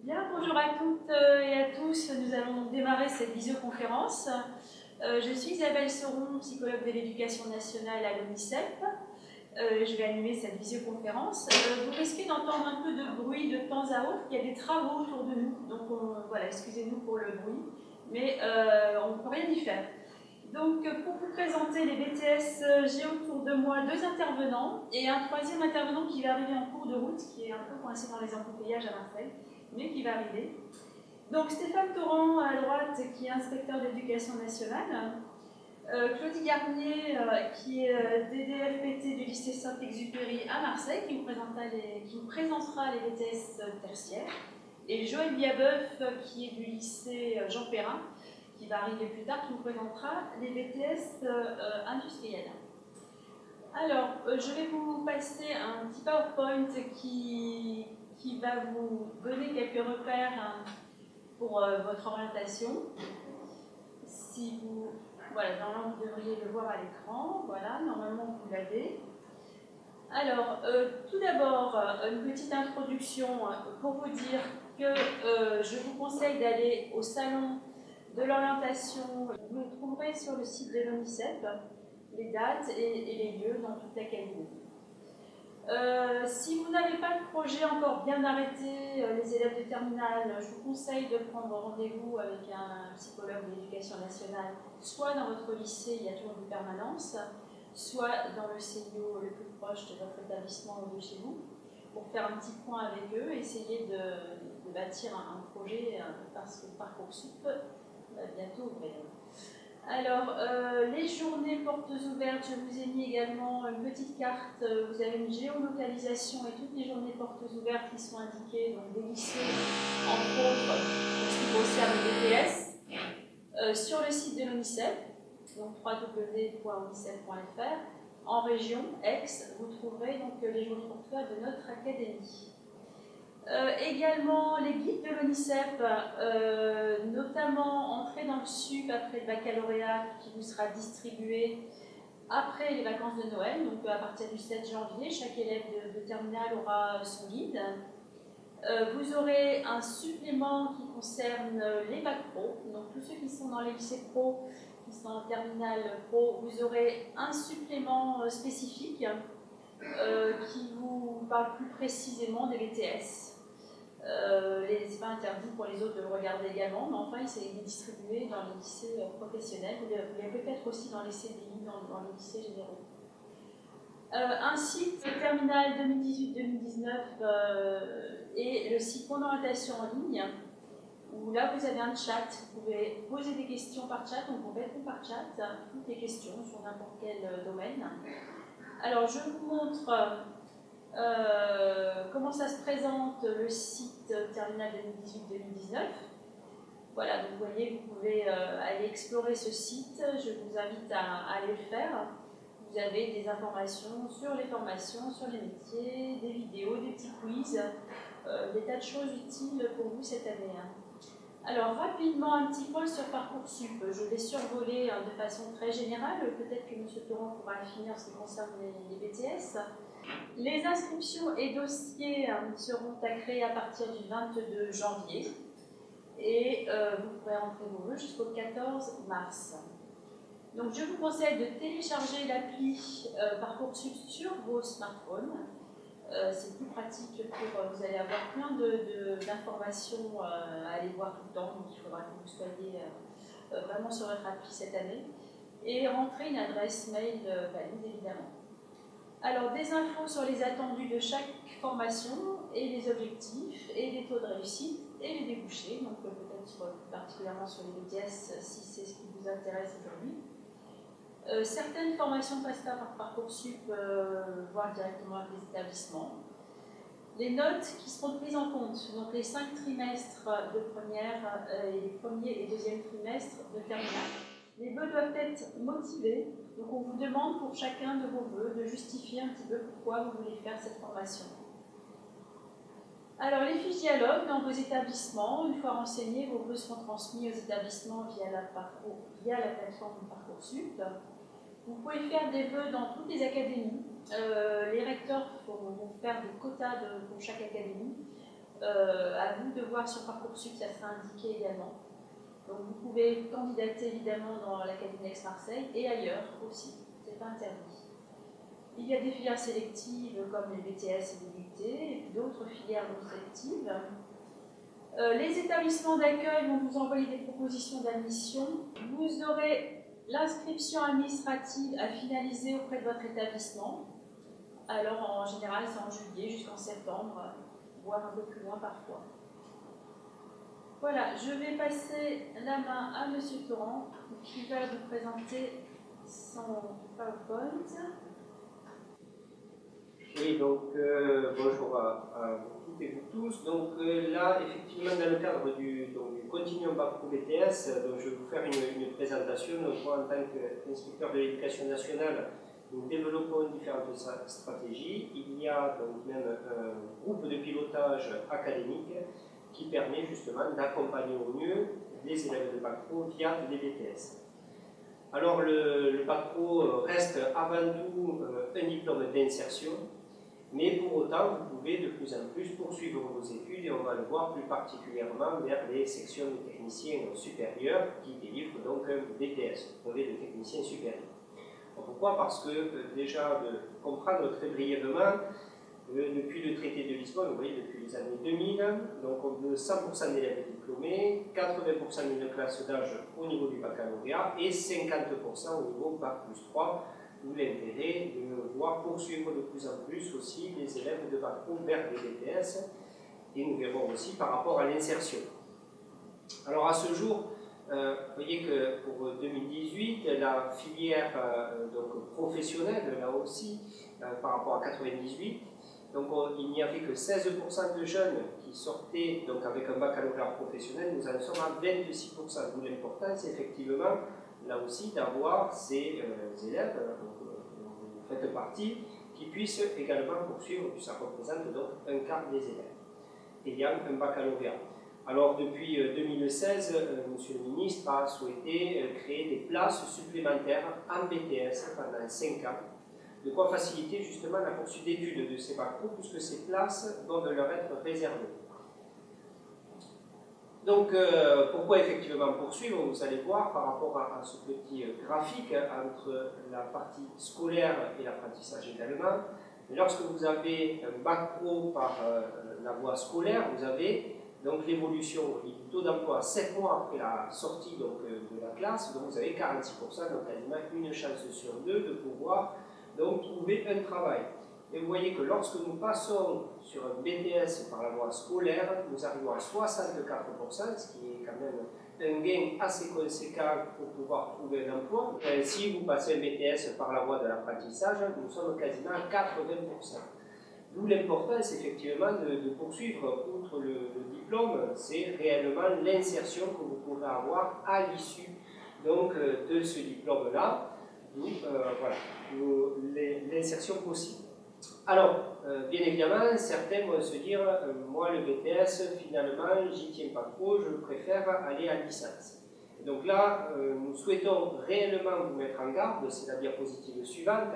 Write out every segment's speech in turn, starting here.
Bien, bonjour à toutes et à tous. Nous allons démarrer cette visioconférence. Je suis Isabelle Sauron, psychologue de l'éducation nationale à l'ONICEP. Je vais animer cette visioconférence. Vous risquez d'entendre un peu de bruit de temps à autre. Il y a des travaux autour de nous, donc voilà, excusez-nous pour le bruit, mais on ne peut rien y faire. Donc, pour vous présenter les BTS, j'ai autour de moi deux intervenants et un troisième intervenant qui va arriver en cours de route, qui est un peu coincé dans les embouteillages à Marseille, mais qui va arriver. Donc, Stéphane Torrent à droite, qui est inspecteur d'éducation nationale. Claudie Garnier, qui est DDFPT du lycée Saint-Exupéry à Marseille, qui vous présentera les BTS tertiaires. Et Joël Biabeuf, qui est du lycée Jean Perrin, qui va arriver plus tard, qui nous présentera les BTS industriels. Alors, je vais vous passer un petit PowerPoint qui va vous donner quelques repères pour votre orientation. Si vous, voilà, normalement vous devriez le voir à l'écran, voilà, normalement vous l'avez. Alors, tout d'abord, une petite introduction pour vous dire que je vous conseille d'aller au salon de l'orientation. Vous le trouverez sur le site de l'ONICEP, les dates et les lieux dans toute l'académie. Si vous n'avez pas de projet encore bien arrêté, les élèves de terminale, je vous conseille de prendre rendez-vous avec un psychologue de l'éducation nationale, soit dans votre lycée, il y a toujours une permanence, soit dans le CIO le plus proche de votre établissement ou de chez vous, pour faire un petit point avec eux, essayer de bâtir un projet, parce que Parcoursup va bientôt ouvrir. Alors, les journées portes ouvertes, je vous ai mis également une petite carte, vous avez une géolocalisation et toutes les journées portes ouvertes qui sont indiquées, donc des lycées, entre autres, en ce qui concerne les BTS, sur le site de l'ONICEP, donc www.onicep.fr. En région, Aix, vous trouverez donc les journées portes ouvertes de notre académie. Également les guides de l'ONICEP, notamment entrée dans le SUP après le baccalauréat qui vous sera distribué après les vacances de Noël, donc à partir du 7 janvier, chaque élève de terminale aura son guide. Vous aurez un supplément qui concerne les bacs pro, donc tous ceux qui sont dans les lycées pro, qui sont en terminale pro, vous aurez un supplément spécifique qui vous parle plus précisément des BTS. C'est pas interdit pour les autres de le regarder également, mais enfin il est distribué dans les lycées professionnels, il est peut-être aussi dans les CDI, dans les lycées généraux. Un site terminal 2018-2019 et le site Mon orientation en ligne, où là vous avez un chat, vous pouvez poser des questions par chat, donc vous répondez par chat, toutes les questions sur n'importe quel domaine. Alors je vous montre comment ça se présente le site terminal 2018-2019. Voilà, donc vous voyez, vous pouvez aller explorer ce site, je vous invite à aller le faire. Vous avez des informations sur les formations, sur les métiers, des vidéos, des petits quiz, des tas de choses utiles pour vous cette année. Alors rapidement, un petit point sur Parcoursup. Je vais survoler de façon très générale, peut-être que M. Torrent pourra le finir en ce qui concerne les BTS. Les inscriptions et dossiers seront à créer à partir du 22 janvier et vous pourrez rentrer vos vœux jusqu'au 14 mars. Donc je vous conseille de télécharger l'appli Parcoursup sur vos smartphones. C'est plus pratique vous allez avoir plein d'informations à aller voir tout le temps, donc il faudra que vous soyez vraiment sur votre appli cette année et rentrer une adresse mail valide évidemment. Alors, des infos sur les attendus de chaque formation et les objectifs et les taux de réussite et les débouchés, donc peut-être particulièrement sur les BTS si c'est ce qui vous intéresse aujourd'hui. Certaines formations passent par Parcoursup, voire directement avec les établissements. Les notes qui seront prises en compte, donc les 5 trimestres de première et les premiers et deuxièmes trimestres de terminale. Les vœux doivent être motivés, donc on vous demande pour chacun de vos vœux de justifier un petit peu pourquoi vous voulez faire cette formation. Alors les fiches dialogues dans vos établissements, une fois renseignés, vos vœux seront transmis aux établissements via la plateforme Parcoursup. Vous pouvez faire des vœux dans toutes les académies. Les recteurs vont faire des quotas pour chaque académie. À vous de voir sur Parcoursup, ça sera indiqué également. Donc vous pouvez candidater évidemment dans l'Académie Aix-Marseille et ailleurs aussi, c'est pas interdit. Il y a des filières sélectives comme les BTS et les UT, et puis d'autres filières non sélectives. Les établissements d'accueil vont vous envoyer des propositions d'admission. Vous aurez l'inscription administrative à finaliser auprès de votre établissement. Alors en général, c'est en juillet jusqu'en septembre, voire un peu plus loin parfois. Voilà, je vais passer la main à M. Torrent qui va vous présenter son PowerPoint. Oui, donc bonjour à vous toutes et vous tous. Donc là, effectivement, dans le cadre du Continuum Bac Pro BTS, donc, je vais vous faire une présentation. Donc, moi, en tant qu'inspecteur de l'éducation nationale, nous développons différentes stratégies. Il y a donc même un groupe de pilotage académique qui permet justement d'accompagner au mieux les élèves de Bac Pro via des BTS. Alors le Bac Pro reste avant tout un diplôme d'insertion, mais pour autant vous pouvez de plus en plus poursuivre vos études et on va le voir plus particulièrement vers les sections de techniciens supérieurs qui délivrent donc un BTS, brevet de technicien supérieur. Pourquoi? Parce que déjà de comprendre très brièvement, depuis le traité de Lisbonne, vous voyez, depuis les années 2000, donc on veut 100% d'élèves diplômés, 80% d'une classe d'âge au niveau du baccalauréat et 50% au niveau Bac plus 3, d'où l'intérêt de voir poursuivre de plus en plus aussi les élèves de Bac Pro vers des BTS, et nous verrons aussi par rapport à l'insertion. Alors à ce jour, vous voyez que pour 2018, la filière donc professionnelle, là aussi, par rapport à 98, donc il n'y avait que 16% de jeunes qui sortaient donc avec un baccalauréat professionnel, nous en sommes à 26%. D'où l'importance effectivement, là aussi, d'avoir ces élèves, dont vous faites partie, qui puissent également poursuivre, puis ça représente donc un quart des élèves ayant un baccalauréat. Alors depuis 2016, Monsieur le ministre a souhaité créer des places supplémentaires en BTS pendant 5 ans. De quoi faciliter justement la poursuite d'études de ces Bac Pro, puisque ces places doivent leur être réservées. Donc, pourquoi effectivement poursuivre? Vous allez voir par rapport à ce petit graphique entre la partie scolaire et l'apprentissage également. Et lorsque vous avez un Bac Pro par la voie scolaire, vous avez donc l'évolution du taux d'emploi 7 mois après la sortie donc, de la classe, donc vous avez 46%, donc quasiment une chance sur 2 de pouvoir donc trouver un travail. Et vous voyez que lorsque nous passons sur un BTS par la voie scolaire, nous arrivons à 64%, ce qui est quand même un gain assez conséquent pour pouvoir trouver un emploi. Et si vous passez un BTS par la voie de l'apprentissage, nous sommes quasiment à 80%. D'où l'importance effectivement de poursuivre, outre le diplôme, c'est réellement l'insertion que vous pourrez avoir à l'issue de ce diplôme-là. Voilà, l'insertion possible. Alors, bien évidemment, certains vont se dire, moi le BTS, finalement, j'y tiens pas trop, je préfère aller à licence. Et donc là, nous souhaitons réellement vous mettre en garde, c'est la diapositive suivante.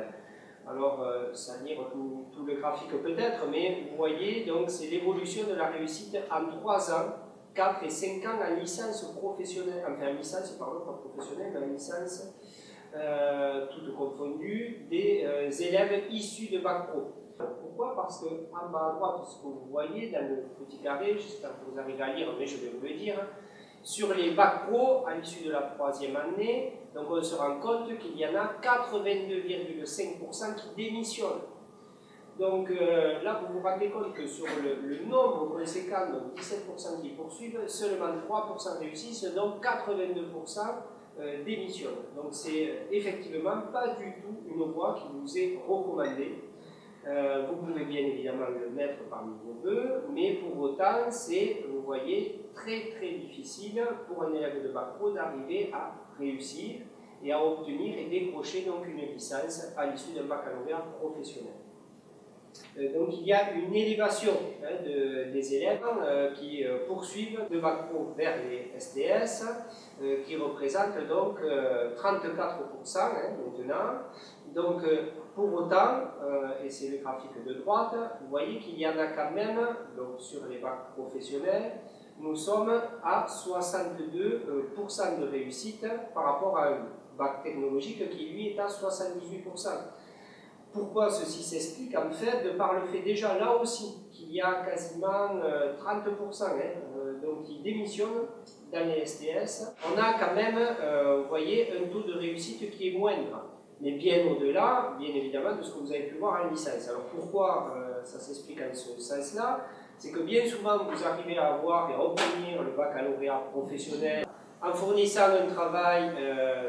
Alors, ça lire tout le graphique peut-être, mais vous voyez, donc c'est l'évolution de la réussite en 3 ans, 4 et 5 ans en licence professionnelle, enfin en licence, pardon, pas professionnelle, mais en licence toutes confondues, des élèves issus de Bac Pro. Pourquoi? Parce que en bas à droite, ce que vous voyez dans le petit carré, j'espère que vous arrivez à lire, mais je vais vous le dire, sur les Bac Pro à l'issue de la 3e année, donc on se rend compte qu'il y en a 82,5% qui démissionnent. Donc là, vous vous rendez compte que sur le nombre conséquent, donc 17% qui poursuivent, seulement 3% réussissent, donc 82% démissionnent. Donc c'est effectivement pas du tout une voie qui vous est recommandée. Vous pouvez bien évidemment le mettre parmi vos vœux, mais pour autant, c'est, vous voyez, très très difficile pour un élève de Bac Pro d'arriver à réussir et à obtenir et décrocher donc une licence à l'issue d'un baccalauréat professionnel. Donc il y a une élévation des élèves qui poursuivent de Bac Pro vers les STS, qui représente donc 34% maintenant. Donc Pour autant, et c'est le graphique de droite, vous voyez qu'il y en a quand même, donc sur les bacs professionnels, nous sommes à 62% de réussite par rapport à un bac technologique qui lui est à 78%. Pourquoi ceci s'explique? En fait, de par le fait déjà là aussi qu'il y a quasiment 30% donc qui démissionnent dans les STS, on a quand même, vous voyez, un taux de réussite qui est moindre, mais bien au-delà, bien évidemment, de ce que vous avez pu voir en licence. Alors pourquoi ça s'explique en ce sens-là? C'est que bien souvent vous arrivez à avoir et à obtenir le baccalauréat professionnel en fournissant un travail,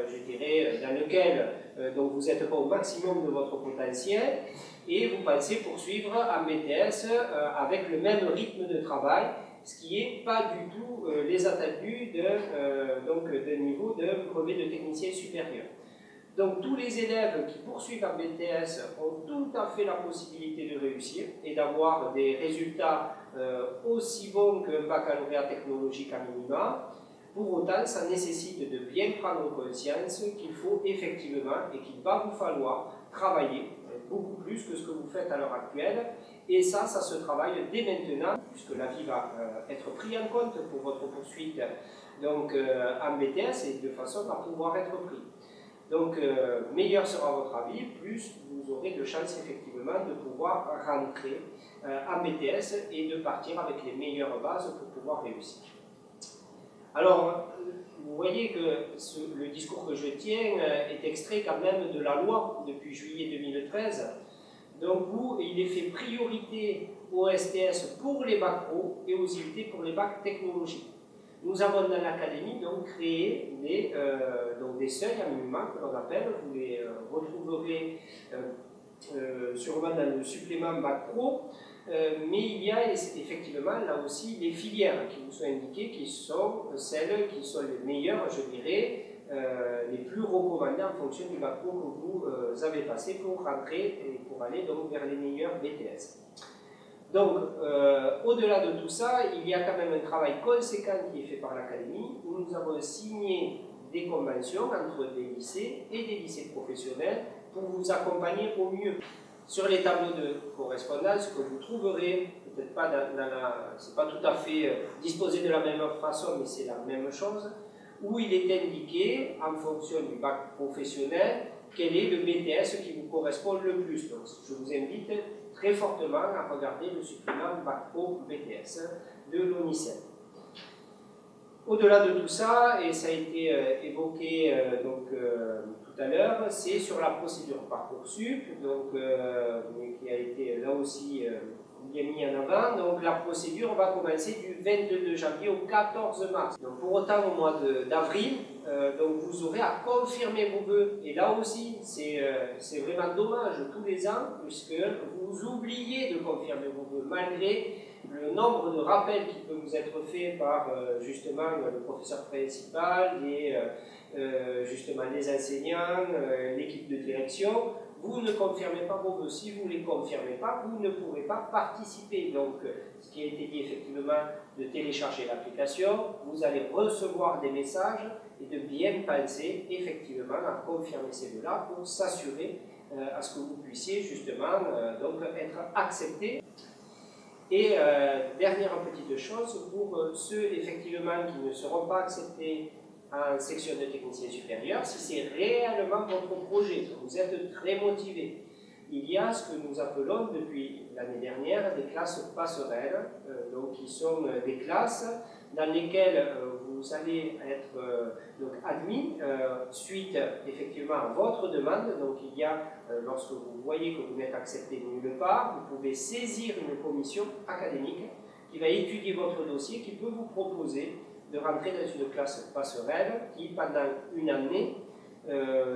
je dirais, dans lequel donc vous n'êtes pas au maximum de votre potentiel et vous pensez poursuivre en BTS avec le même rythme de travail, ce qui n'est pas du tout les attendus d'un niveau de brevet de technicien supérieur. Donc tous les élèves qui poursuivent en BTS ont tout à fait la possibilité de réussir et d'avoir des résultats aussi bons qu'un baccalauréat technologique à minima. Pour autant, ça nécessite de bien prendre conscience qu'il faut effectivement et qu'il va vous falloir travailler beaucoup plus que ce que vous faites à l'heure actuelle. Et ça se travaille dès maintenant, puisque la vie va être prise en compte pour votre poursuite donc, en BTS et de façon à pouvoir être pris. Donc, meilleur sera votre avis, plus vous aurez de chances effectivement de pouvoir rentrer en BTS et de partir avec les meilleures bases pour pouvoir réussir. Alors, vous voyez que le discours que je tiens est extrait quand même de la loi depuis juillet 2013. Donc, il est fait priorité aux STS pour les bacs pro et aux IUT pour les bacs technologiques. Nous avons dans l'académie donc créé des seuils à minima que l'on appelle, vous les retrouverez sûrement dans le supplément bac pro, mais il y a effectivement là aussi les filières qui vous sont indiquées, qui sont celles qui sont les meilleures, je dirais, les plus recommandées en fonction du bac pro que vous avez passé pour rentrer et pour aller donc vers les meilleurs BTS. Donc, au-delà de tout ça, il y a quand même un travail conséquent qui est fait par l'Académie, où nous avons signé des conventions entre des lycées et des lycées professionnels pour vous accompagner au mieux. Sur les tableaux de correspondance que vous trouverez, peut-être pas c'est pas tout à fait disposé de la même façon, mais c'est la même chose, où il est indiqué, en fonction du bac professionnel, quel est le BTS qui vous correspond le plus. Donc, je vous invite très fortement à regarder le supplément Bac Pro BTS de l'ONICEP. Au-delà de tout ça, et ça a été évoqué tout à l'heure, c'est sur la procédure Parcoursup, donc, qui a été là aussi bien mis en avant. Donc la procédure va commencer du 22 janvier au 14 mars. Donc pour autant, au mois d'avril, donc vous aurez à confirmer vos vœux. Et là aussi, c'est vraiment dommage tous les ans, puisque vous oubliez de confirmer vos vœux, malgré le nombre de rappels qui peut vous être fait par justement le professeur principal, justement les enseignants, l'équipe de direction. Vous ne confirmez pas vos vœux. Si vous ne les confirmez pas, vous ne pourrez pas participer. Donc, ce qui a été dit effectivement, de télécharger l'application, vous allez recevoir des messages et de bien penser effectivement à confirmer ces vœux-là pour s'assurer à ce que vous puissiez justement donc être accepté. Et dernière petite chose, pour ceux effectivement qui ne seront pas acceptés en section de technicien supérieur, si c'est réellement votre projet, que vous êtes très motivé, il y a ce que nous appelons depuis l'année dernière des classes passerelles, donc qui sont des classes dans lesquelles vous allez être admis suite effectivement à votre demande. Donc il y a, lorsque vous voyez que vous n'êtes accepté nulle part, vous pouvez saisir une commission académique qui va étudier votre dossier, qui peut vous proposer de rentrer dans une classe passerelle qui, pendant une année,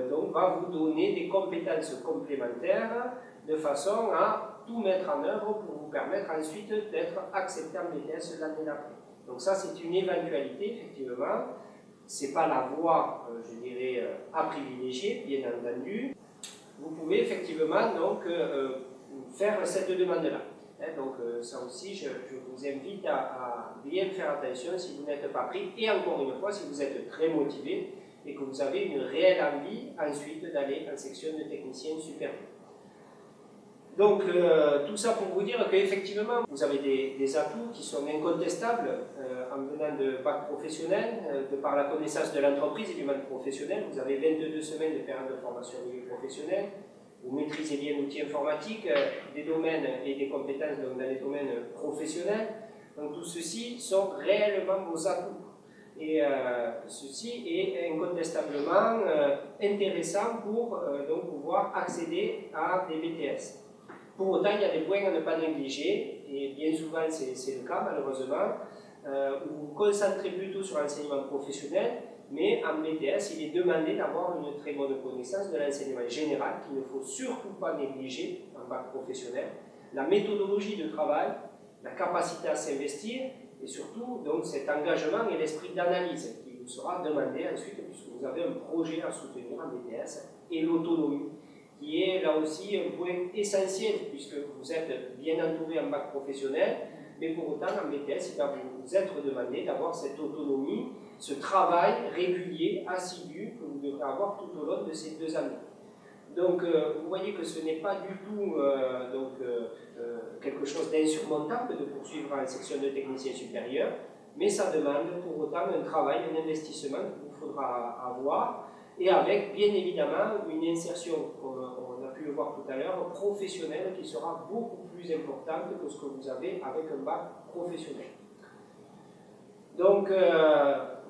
donc, va vous donner des compétences complémentaires de façon à tout mettre en œuvre pour vous permettre ensuite d'être accepté en BTS l'année d'après. Donc ça, c'est une éventualité, effectivement. Ce n'est pas la voie, je dirais, à privilégier, bien entendu. Vous pouvez effectivement donc, faire cette demande-là. Donc ça aussi, je vous invite à bien faire attention si vous n'êtes pas pris, et encore une fois, si vous êtes très motivé et que vous avez une réelle envie ensuite d'aller en section de technicien supérieur. Donc tout ça pour vous dire qu'effectivement vous avez des atouts qui sont incontestables en venant de bac professionnel, de par la connaissance de l'entreprise et du monde professionnel. Vous avez 22 semaines de période de formation au niveau professionnel, vous maîtrisez bien l'outil informatique, des domaines et des compétences dans les domaines professionnels. Donc tout ceci sont réellement vos atouts. Et ceci est incontestablement intéressant pour donc pouvoir accéder à des BTS. Pour autant, il y a des points à ne pas négliger, et bien souvent c'est le cas malheureusement, où vous vous concentrez plutôt sur l'enseignement professionnel, mais en BTS, il est demandé d'avoir une très bonne connaissance de l'enseignement général, qu'il ne faut surtout pas négliger en bac professionnel, la méthodologie de travail, la capacité à s'investir, et surtout donc, cet engagement et l'esprit d'analyse qui vous sera demandé ensuite, puisque vous avez un projet à soutenir en BTS, et l'autonomie, qui est là aussi un point essentiel, puisque vous êtes bien entouré en bac professionnel, mais pour autant en BTS, il va vous être demandé d'avoir cette autonomie, ce travail régulier, assidu, que vous devrez avoir tout au long de ces 2 années. Donc vous voyez que ce n'est pas du tout quelque chose d'insurmontable de poursuivre en section de technicien supérieur, mais ça demande pour autant un travail, un investissement qu'il vous faudra avoir, et avec bien évidemment une insertion, comme on a pu le voir tout à l'heure, professionnelle qui sera beaucoup plus importante que ce que vous avez avec un bac professionnel. Donc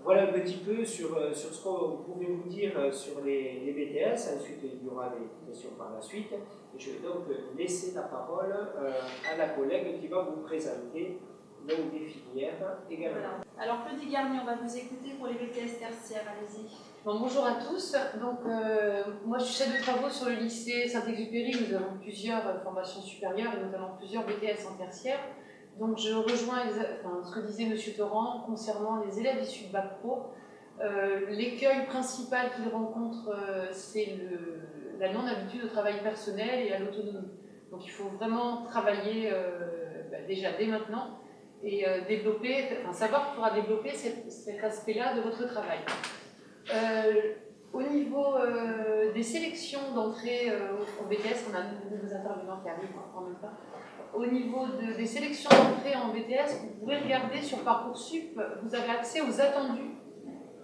voilà un petit peu sur ce que vous pouvez vous dire sur les BTS. Ensuite, il y aura des questions par la suite. Et je vais donc laisser la parole à la collègue qui va vous présenter donc, des filières également. Voilà. Alors Claudie Garnier, on va vous écouter pour les BTS tertiaires, allez-y. Bon, bonjour à tous. Donc, moi, je suis chef de travaux sur le lycée Saint-Exupéry. Nous avons plusieurs formations supérieures et notamment plusieurs BTS en tertiaire. Donc, je rejoins ce que disait M. Torrent concernant les élèves issus de Bac Pro. L'écueil principal qu'ils rencontrent, c'est la non-habitude au travail personnel et à l'autonomie. Donc, il faut vraiment travailler déjà dès maintenant et savoir qu'il faudra développer cet aspect-là de votre travail. Au niveau des sélections d'entrée au BTS, on a de nouveaux intervenants qui arrivent en même temps. Au niveau des sélections d'entrée en BTS, vous pouvez regarder sur Parcoursup, vous avez accès aux attendus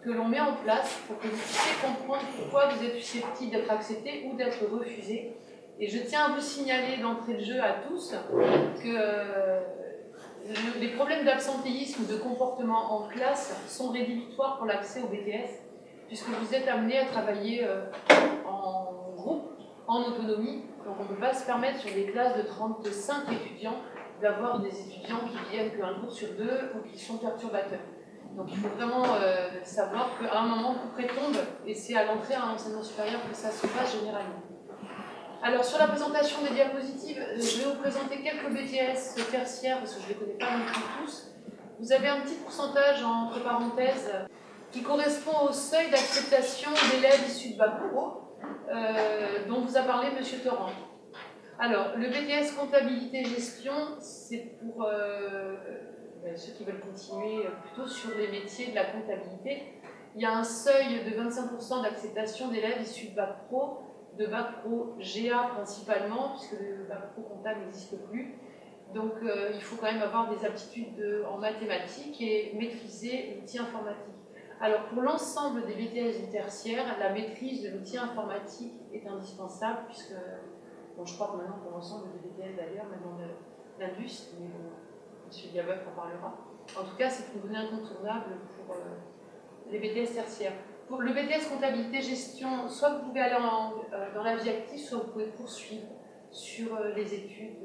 que l'on met en place pour que vous puissiez comprendre pourquoi vous êtes susceptible d'être accepté ou d'être refusé. Et je tiens à vous signaler d'entrée de jeu à tous que les problèmes d'absentéisme ou de comportement en classe sont rédhibitoires pour l'accès au BTS, puisque vous êtes amené à travailler en groupe, en autonomie. Donc on ne peut pas se permettre sur des classes de 35 étudiants d'avoir des étudiants qui viennent qu'un cours sur 2 ou qui sont perturbateurs. Donc il faut vraiment savoir qu'à un moment, coup près tombe, et c'est à l'entrée à l'enseignement supérieur que ça se passe généralement. Alors sur la présentation des diapositives, je vais vous présenter quelques BTS tertiaires, parce que je ne les connais pas non plus tous. Vous avez un petit pourcentage entre parenthèses qui correspond au seuil d'acceptation d'élèves issus de Bac Pro, dont vous a parlé M. Torrent. Alors, le BTS comptabilité-gestion, c'est pour ceux qui veulent continuer plutôt sur les métiers de la comptabilité. Il y a un seuil de 25% d'acceptation d'élèves issus de Bac Pro GA principalement, puisque le Bac Pro comptable n'existe plus. Donc, il faut quand même avoir des aptitudes en mathématiques et maîtriser l'outil informatique. Alors, pour l'ensemble des BTS du tertiaire, la maîtrise de l'outil informatique est indispensable, puisque, bon, je crois que maintenant, pour l'ensemble des BTS d'ailleurs, même dans l'Indus, mais bon, M. Gabeuf en parlera. En tout cas, c'est une donnée incontournable pour les BTS tertiaires. Pour le BTS comptabilité-gestion, soit vous pouvez aller dans la vie active, soit vous pouvez poursuivre sur les études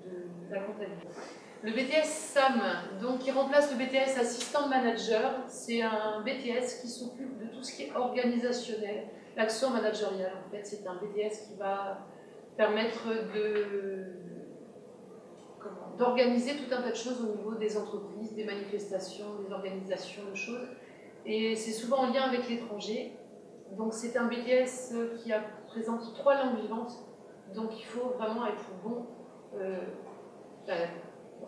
de la comptabilité. Le BTS SAM, donc, qui remplace le BTS assistant manager, c'est un BTS qui s'occupe de tout ce qui est organisationnel, l'action managériale. En fait, c'est un BTS qui va permettre d'organiser tout un tas de choses au niveau des entreprises, des manifestations, des organisations de choses. Et c'est souvent en lien avec l'étranger. Donc c'est un BTS qui présente 3 langues vivantes, donc il faut vraiment être bon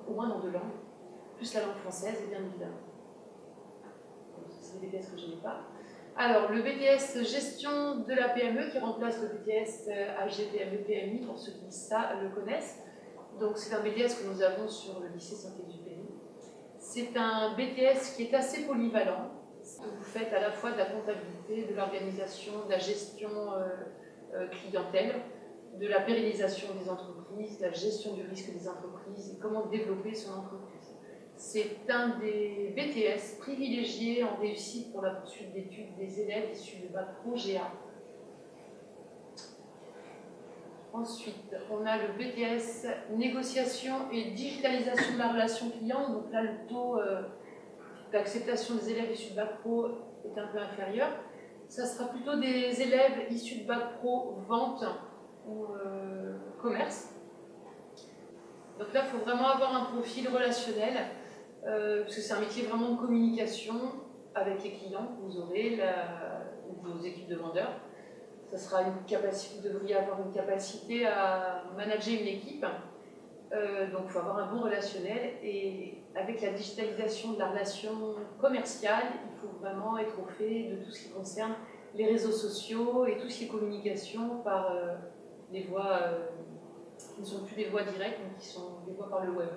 au moins dans 2 langues, plus la langue française, bien évidemment. C'est des BTS que je n'ai pas. Alors, le BTS gestion de la PME qui remplace le BTS AG PME-PMI, pour ceux qui le connaissent. Donc, c'est un BTS que nous avons sur le lycée Saint-Exupéry. C'est un BTS qui est assez polyvalent. Vous faites à la fois de la comptabilité, de l'organisation, de la gestion clientèle, de la pérennisation des entreprises, de la gestion du risque des entreprises et comment développer son entreprise. C'est un des BTS privilégiés en réussite pour la poursuite d'études des élèves issus de Bac Pro GA. Ensuite, on a le BTS négociation et digitalisation de la relation client. Donc là, le taux d'acceptation des élèves issus de Bac Pro est un peu inférieur. Ça sera plutôt des élèves issus de Bac Pro vente ou commerce. Donc là, il faut vraiment avoir un profil relationnel, parce que c'est un métier vraiment de communication avec les clients que vous aurez, vos équipes de vendeurs. Ça sera une capacité, vous devriez avoir une capacité à manager une équipe. Donc il faut avoir un bon relationnel, et avec la digitalisation de la relation commerciale, il faut vraiment être au fait de tout ce qui concerne les réseaux sociaux et tout ce qui est communication par les voies qui ne sont plus des voies directes, mais qui sont des voies par le web.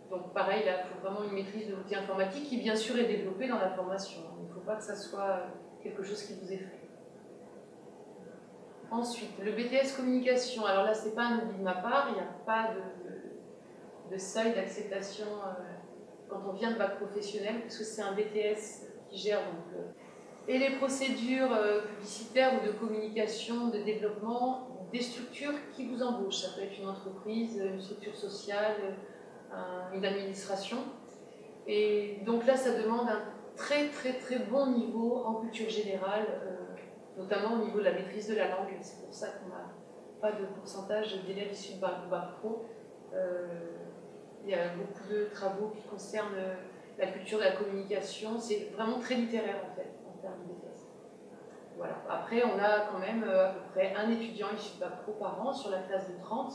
Donc pareil, là, il faut vraiment une maîtrise de l'outil informatique qui bien sûr est développée dans la formation. Il ne faut pas que ça soit quelque chose qui vous effraie. Ensuite, le BTS communication. Alors là, ce n'est pas un oubli de ma part, il n'y a pas de seuil d'acceptation quand on vient de bac professionnel, parce que c'est un BTS qui gère donc, et les procédures publicitaires ou de communication, de développement des structures qui vous embauchent. Ça peut être une entreprise, une structure sociale, une administration. Et donc là, ça demande un très bon niveau en culture générale, notamment au niveau de la maîtrise de la langue. C'est pour ça qu'on n'a pas de pourcentage d'élèves issus de bac pro. Il y a beaucoup de travaux qui concernent la culture de la communication. C'est vraiment très littéraire en fait, en termes de BTS. Voilà. Après, on a quand même à peu près un étudiant issu de bac pro par an sur la classe de 30.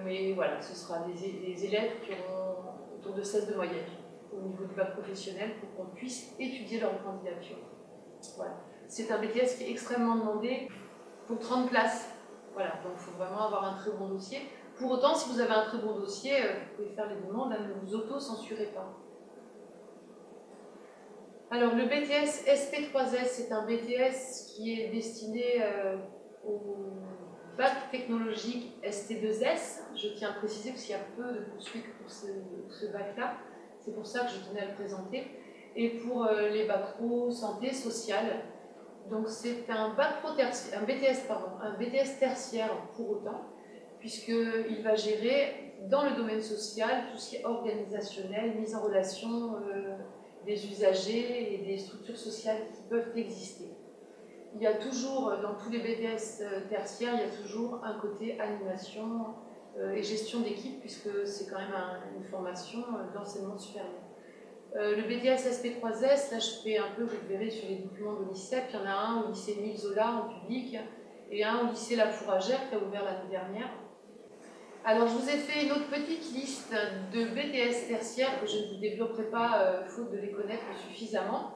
Mais voilà, ce sera des élèves qui auront autour de 16 de moyenne au niveau du bac professionnel pour qu'on puisse étudier leur candidature. Voilà. C'est un BTS qui est extrêmement demandé pour 30 places. Voilà, donc il faut vraiment avoir un très bon dossier. Pour autant, si vous avez un très bon dossier, vous pouvez faire les demandes, ne vous auto-censurez pas. Alors, le BTS SP3S, c'est un BTS qui est destiné au bac technologique ST2S. Je tiens à préciser parce qu'il y a peu de poursuites pour ce bac-là. C'est pour ça que je tenais à le présenter. Et pour les bacs pro santé sociale. Donc, c'est un BTS tertiaire pour autant, puisqu'il va gérer dans le domaine social tout ce qui est organisationnel, mise en relation des usagers et des structures sociales qui peuvent exister. Il y a toujours, dans tous les BTS tertiaires, il y a toujours un côté animation et gestion d'équipe, puisque c'est quand même une formation d'enseignement supérieur. Le BTS SP3S, là je fais un peu, vous le verrez sur les documents de l'ICEP, il y en a un au lycée Émile Zola en public et un au lycée La Fourragère qui a ouvert l'année dernière. Alors je vous ai fait une autre petite liste de BTS tertiaires que je ne vous développerai pas faute de les connaître suffisamment.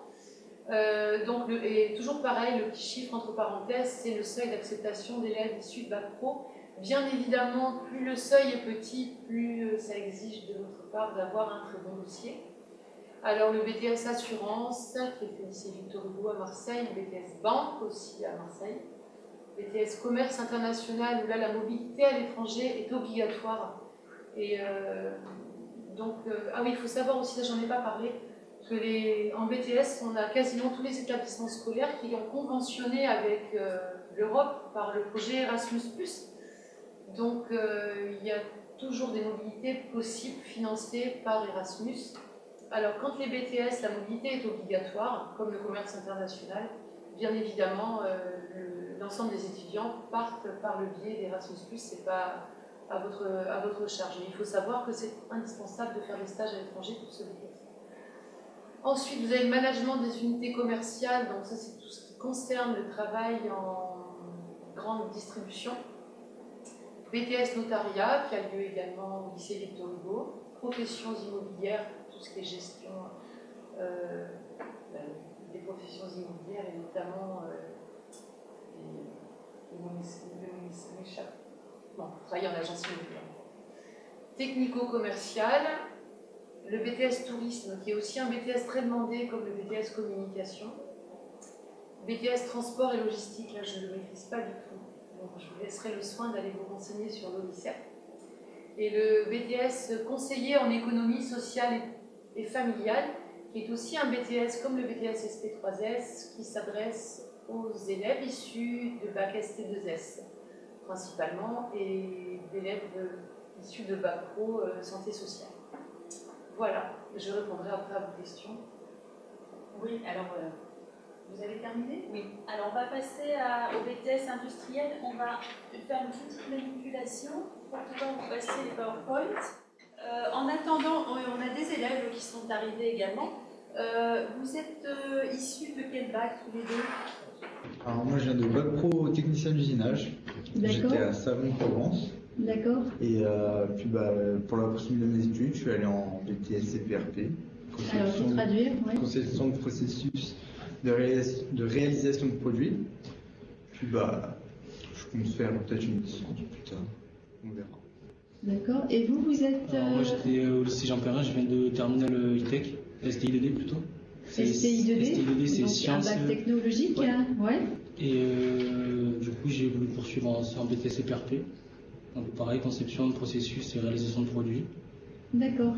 Et toujours pareil, le petit chiffre entre parenthèses, c'est le seuil d'acceptation d'élèves issus de bac pro. Bien évidemment, plus le seuil est petit, plus ça exige de votre part d'avoir un très bon dossier. Alors le BTS Assurance, qui est au lycée Victor Hugo à Marseille, le BTS Banque aussi à Marseille, BTS Commerce International, où là la mobilité à l'étranger est obligatoire. Et ah oui, il faut savoir aussi, ça j'en ai pas parlé, que en BTS, on a quasiment tous les établissements scolaires qui ont conventionné avec l'Europe par le projet Erasmus+. Donc il y a toujours des mobilités possibles financées par Erasmus. Alors, quand les BTS, la mobilité est obligatoire, comme le commerce international, bien évidemment, l'ensemble des étudiants partent par le biais d'Erasmus+, c'est pas à votre charge. Mais il faut savoir que c'est indispensable de faire des stages à l'étranger pour ce BTS. Ensuite, vous avez le management des unités commerciales, donc ça c'est tout ce qui concerne le travail en grande distribution. BTS notariat, qui a lieu également au lycée Victor Hugo. Professions immobilières, tout ce qui est gestion des professions immobilières et notamment travailler en agence immobilière. Technico-commercial, le BTS tourisme qui est aussi un BTS très demandé comme le BTS communication. BTS transport et logistique, là je ne le maîtrise pas du tout, donc je vous laisserai le soin d'aller vous renseigner sur l'OLICEP. Et le BTS conseiller en économie sociale et familiale, qui est aussi un BTS comme le BTS SP3S, qui s'adresse aux élèves issus de bac ST2S principalement et d'élèves issus de bac pro santé sociale. Voilà, je répondrai après à vos questions. Oui, alors vous avez terminé? Oui. Alors on va passer au BTS industriel. On va faire une petite manipulation pour pouvoir vous passer les PowerPoint. En attendant, on a des élèves qui sont arrivés également. Vous êtes issus de quel bac tous les deux? Alors moi je viens de bac pro technicien d'usinage. J'étais à Savon-Provence. D'accord. Et puis pour la poursuite de mes études, je suis allé en BTS CPRP. Alors pour traduire, oui. Conception de processus de réalisation de produits. Puis je compte faire peut-être une licence plus tard. On verra. D'accord. Et vous êtes... Alors, moi j'étais au lycée Jean Perrin, je viens de terminal ITEC, STI2D plutôt. STI2D, c'est donc sciences. un bac technologique, ouais. hein, ouais. Et du coup j'ai voulu poursuivre en BTS CPRP. Donc pareil, conception de processus et réalisation de produits. D'accord.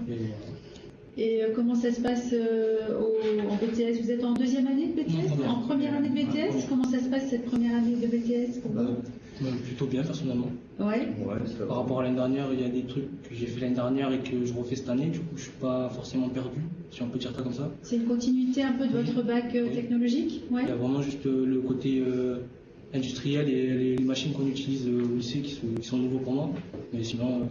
Et comment ça se passe en BTS? Vous êtes en deuxième année de BTS? Non, en première année de BTS? Comment ça se passe cette première année de BTS pour vous? Plutôt bien personnellement. Ouais. Ça Par va. rapport à l'année dernière, il y a des trucs que j'ai fait l'année dernière et que je refais cette année, du coup je suis pas forcément perdu, si on peut dire ça comme ça. C'est une continuité un peu de votre bac Oui. technologique? Ouais. Il y a vraiment juste le côté industriel et les machines qu'on utilise au lycée qui sont nouveaux pour moi, mais sinon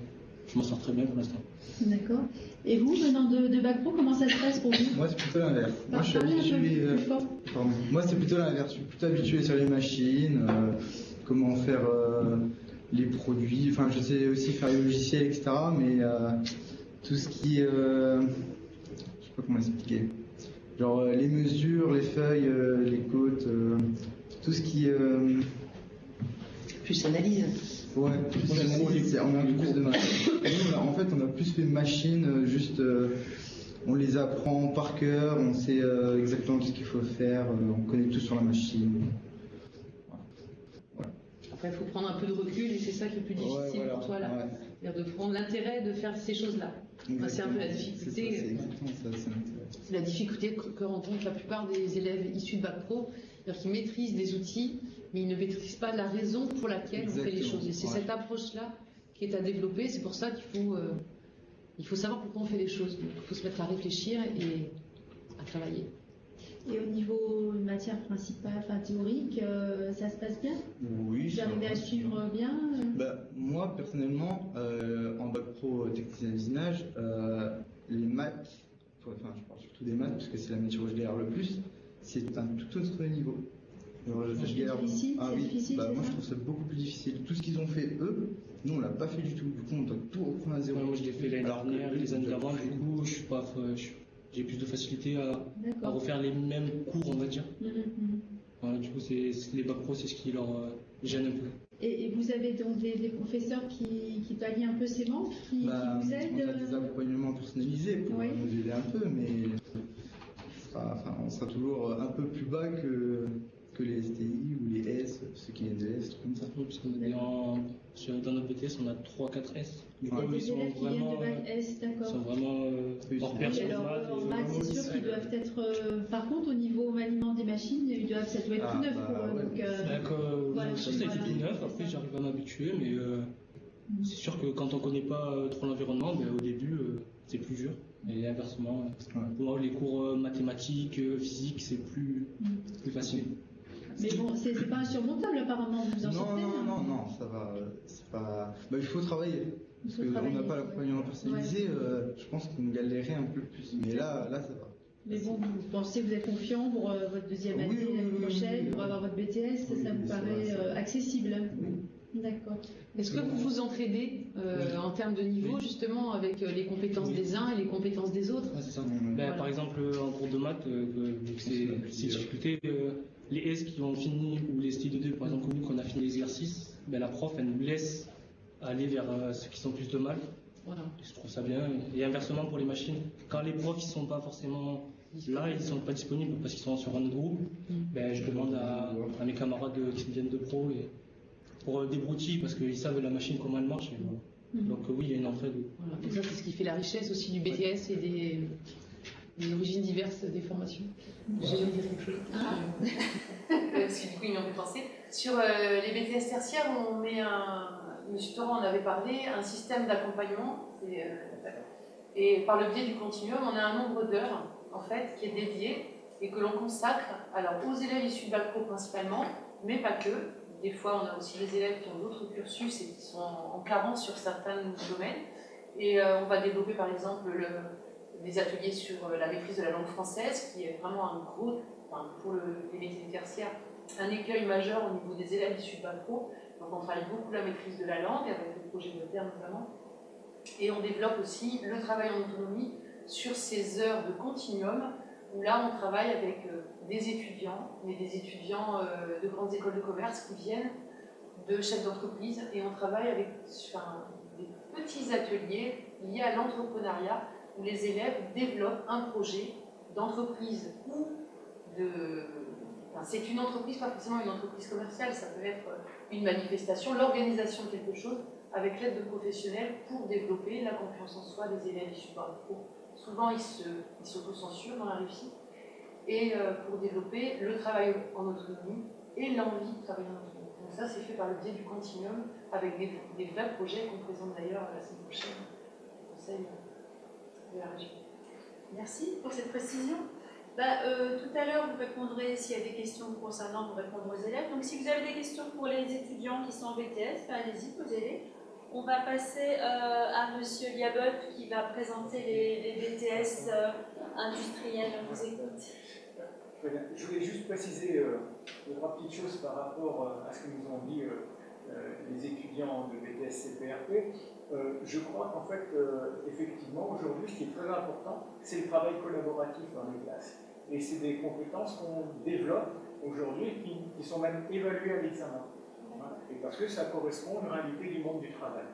je m'en sors très bien pour l'instant. D'accord. Et vous, venant de bac pro, comment ça se passe pour vous? Moi c'est plutôt l'inverse. Moi je suis habitué. Pardon. Moi c'est plutôt l'inverse. Je suis plutôt habitué sur les machines, comment faire les produits. Enfin je sais aussi faire les logiciels, etc. Mais tout ce qui, je sais pas comment expliquer. Genre les mesures, les feuilles, les côtes, tout ce qui. Plus analyse. Ouais, plus analyse, on a un peu plus de machines. Nous, en fait, on a plus fait machines, juste on les apprend par cœur, on sait exactement ce qu'il faut faire, on connaît tout sur la machine. Voilà. Après, il faut prendre un peu de recul et c'est ça qui est plus difficile pour toi là. Ouais. C'est-à-dire de prendre l'intérêt de faire ces choses-là. Moi, c'est un peu la difficulté. C'est exactement ça, c'est l'intérêt. C'est la difficulté que rencontrent la plupart des élèves issus de bac pro, c'est-à-dire qu'ils maîtrisent des outils, mais ils ne maîtrisent pas la raison pour laquelle on fait les choses. Et c'est cette approche-là qui est à développer. C'est pour ça qu'il faut savoir pourquoi on fait les choses. Donc, il faut se mettre à réfléchir et à travailler. Et au niveau matière principale, enfin théorique, ça se passe bien? Oui. Vous arrivez à suivre bien? Moi, personnellement, en bac pro technicien d'usinage, les maths, enfin je parle surtout des maths parce que c'est la matière où je galère le plus, c'est un tout autre niveau. Alors, je galère. Difficile, Ah c'est oui, difficile, c'est moi ça je trouve ça beaucoup plus difficile. Tout ce qu'ils ont fait eux, nous on l'a pas fait du tout. Du coup on doit tout reprendre à zéro. Moi je l'ai fait l'année Alors que dernière, eux, les années ils ont d'avant, fait. du coup j'ai plus de facilité à D'accord. refaire les mêmes cours, on va dire. Mhm. Voilà, du coup les bac pro c'est ce qui leur gêne un peu. Et vous avez donc des professeurs qui pallient un peu ces manques, qui vous On aident? a des accompagnements personnalisés pour Oui. nous aider un peu, mais on sera toujours un peu plus bas que les STI ou les S, ceux qui viennent de S, trucs comme ça. Parce qu'on a dans notre BTS, on a 3-4 S. Du coup, Ouais. eux, Des ils sont élèves qui viennent vraiment, de bac S, d'accord. hors pair sur Et les alors, maths. en maths, c'est sûr qu'ils doivent être. Par contre, au niveau maniement des machines, ça doit être tout neuf pour eux. ouais. Donc, D'accord, voilà, ça a été voilà, tout neuf, c'est après ça. j'arrive à m'habituer, mais c'est sûr que quand on connaît pas trop l'environnement, au début c'est plus dur. Et inversement, pour moi, les cours mathématiques, physique, c'est plus facile. Mais bon, c'est pas insurmontable apparemment, vous en sortez. Non, ça va. C'est pas. Il faut travailler. Parce faut qu'on travailler, n'a pas ouais. l'accompagnement personnalisé, je pense qu'on galérait un peu plus. Mais là, ça va. Mais bon, vous pensez que vous êtes confiant pour votre deuxième année Oui, l'année oui, prochaine, oui. pour avoir votre BTS, Oui, ça vous c'est paraît vrai. accessible? Oui. D'accord. Est-ce que vous vous entraidez en termes de niveau, justement, avec les compétences des uns et les compétences des autres? Ouais, c'est ça. Voilà. Par exemple, en cours de maths, vu que c'est difficulté, les S qui ont fini, ou les styles 2, par exemple, nous, qu'on a fini l'exercice, la prof, elle nous laisse aller vers ceux qui sont plus de mal. Voilà. Je trouve ça bien. Et inversement pour les machines, quand les profs ne sont pas forcément là, ils ne sont pas disponibles parce qu'ils sont sur un autre groupe, je demande à mes camarades qui viennent de pro pour des broutilles parce qu'ils savent la machine comment elle marche. Et voilà. Donc oui, il y a une entraide. Voilà. Et ça, c'est ce qui fait la richesse aussi du BTS et des origines diverses des formations. J'ai dire quelque chose. Parce que du coup, il m'en fait penser. Sur les BTS tertiaires, on met Monsieur Torrent en avait parlé, un système d'accompagnement. Et par le biais du continuum, on a un nombre d'heures en fait qui est dédié et que l'on consacre alors aux élèves issus de bac pro principalement, mais pas que. Des fois, on a aussi des élèves qui ont d'autres cursus et qui sont en carence sur certains domaines. Et on va développer par exemple des ateliers sur la maîtrise de la langue française, qui est vraiment un gros, pour les métiers tertiaires, un écueil majeur au niveau des élèves issus de bac pro. Donc on travaille beaucoup la maîtrise de la langue, avec le projet de terre notamment. Et on développe aussi le travail en autonomie sur ces heures de continuum, où là on travaille avec des étudiants, mais des étudiants de grandes écoles de commerce qui viennent de chefs d'entreprise, et on travaille avec des petits ateliers liés à l'entrepreneuriat, où les élèves développent un projet d'entreprise ou de... c'est une entreprise, pas forcément une entreprise commerciale, ça peut être une manifestation, l'organisation de quelque chose avec l'aide de professionnels pour développer la confiance en soi des élèves issus de parcours. Souvent, ils s'autocensurent dans la réussite, et pour développer le travail en autonomie et l'envie de travailler en autonomie. Donc ça, c'est fait par le biais du continuum, avec des vrais projets qu'on présente d'ailleurs la semaine prochaine au Conseil de la région. Merci pour cette précision. Tout à l'heure, vous répondrez, s'il y a des questions concernant, vous répondrez aux élèves. Donc si vous avez des questions pour les étudiants qui sont en BTS, allez-y, posez-les. On va passer à Monsieur Liabeuf qui va présenter les BTS industriels. On vous écoute. Je voulais juste préciser 3 petites choses par rapport à ce que nous ont dit les étudiants de BTS CPRP. Je crois qu'en fait, effectivement, aujourd'hui, ce qui est très important, c'est le travail collaboratif dans les classes. Et c'est des compétences qu'on développe aujourd'hui qui sont même évaluées à l'examen. Et parce que ça correspond à une réalité du monde du travail.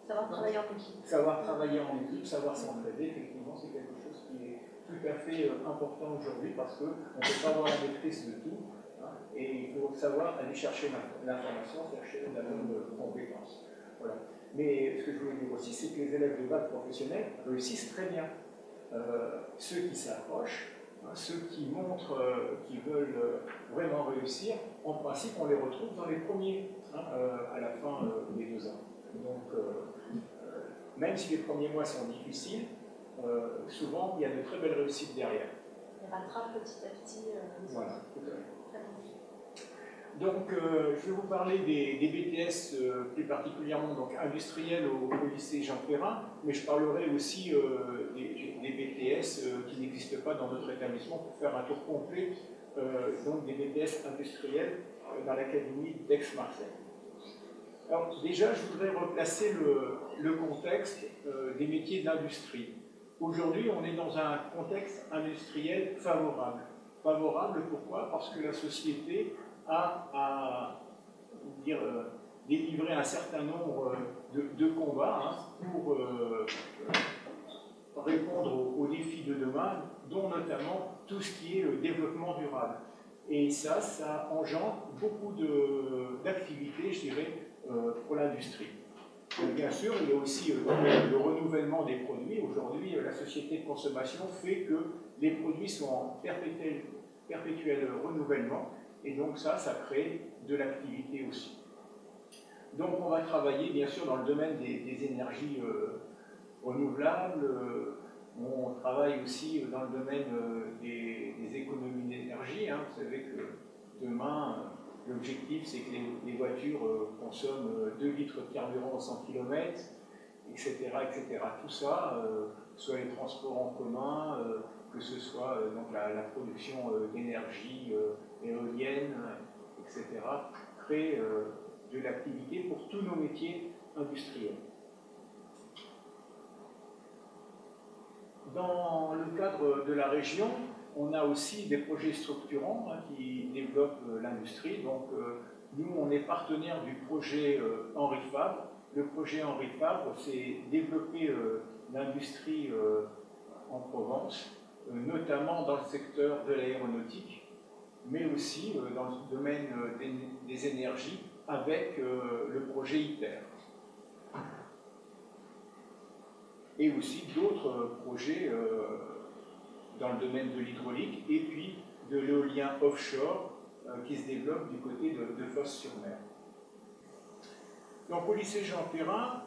Savoir travailler en équipe. Savoir travailler en équipe, savoir s'entraider, effectivement, c'est quelque chose qui est tout à fait important aujourd'hui parce qu'on ne peut pas avoir la maîtrise de tout. Et il faut savoir aller chercher l'information, chercher la bonne compétence. Voilà. Mais ce que je voulais dire aussi, c'est que les élèves de bac professionnel réussissent très bien. Ceux qui s'approchent, ceux qui montrent qu'ils veulent vraiment réussir, en principe, on les retrouve dans les premiers, à la fin des 2 ans. Donc, même si les premiers mois sont difficiles, souvent, il y a de très belles réussites derrière. On rattrape petit à petit. Voilà, tout à fait. Donc, je vais vous parler des BTS, plus particulièrement donc, industriels au lycée Jean Perrin, mais je parlerai aussi des BTS qui n'existent pas dans notre établissement pour faire un tour complet donc des BTS industriels dans l'académie d'Aix-Marseille. Alors déjà, je voudrais replacer le contexte des métiers d'industrie. Aujourd'hui, on est dans un contexte industriel favorable. Favorable, pourquoi? Parce que la société a délivré un certain nombre de combats pour répondre aux défis de demain, dont notamment tout ce qui est développement durable. Et ça engendre beaucoup d'activités, je dirais, pour l'industrie. Bien sûr, il y a aussi le renouvellement des produits. Aujourd'hui, la société de consommation fait que les produits sont en perpétuel renouvellement, et donc ça crée de l'activité aussi. Donc on va travailler bien sûr dans le domaine des énergies renouvelables, on travaille aussi dans le domaine des économies d'énergie. Vous savez que demain, l'objectif c'est que les voitures consomment 2 litres de carburant au 100 km, etc. etc. Tout ça, soit les transports en commun, que ce soit donc la production d'énergie éolienne, etc., crée de l'activité pour tous nos métiers industriels. Dans le cadre de la région, on a aussi des projets structurants qui développent l'industrie. Donc, nous, on est partenaire du projet Henri Fabre. Le projet Henri Fabre, c'est développer l'industrie en Provence, notamment dans le secteur de l'aéronautique, mais aussi dans le domaine des énergies avec le projet ITER. Et aussi d'autres projets dans le domaine de l'hydraulique et puis de l'éolien offshore qui se développe du côté de Fos-sur-Mer. Donc au lycée Jean Perrin,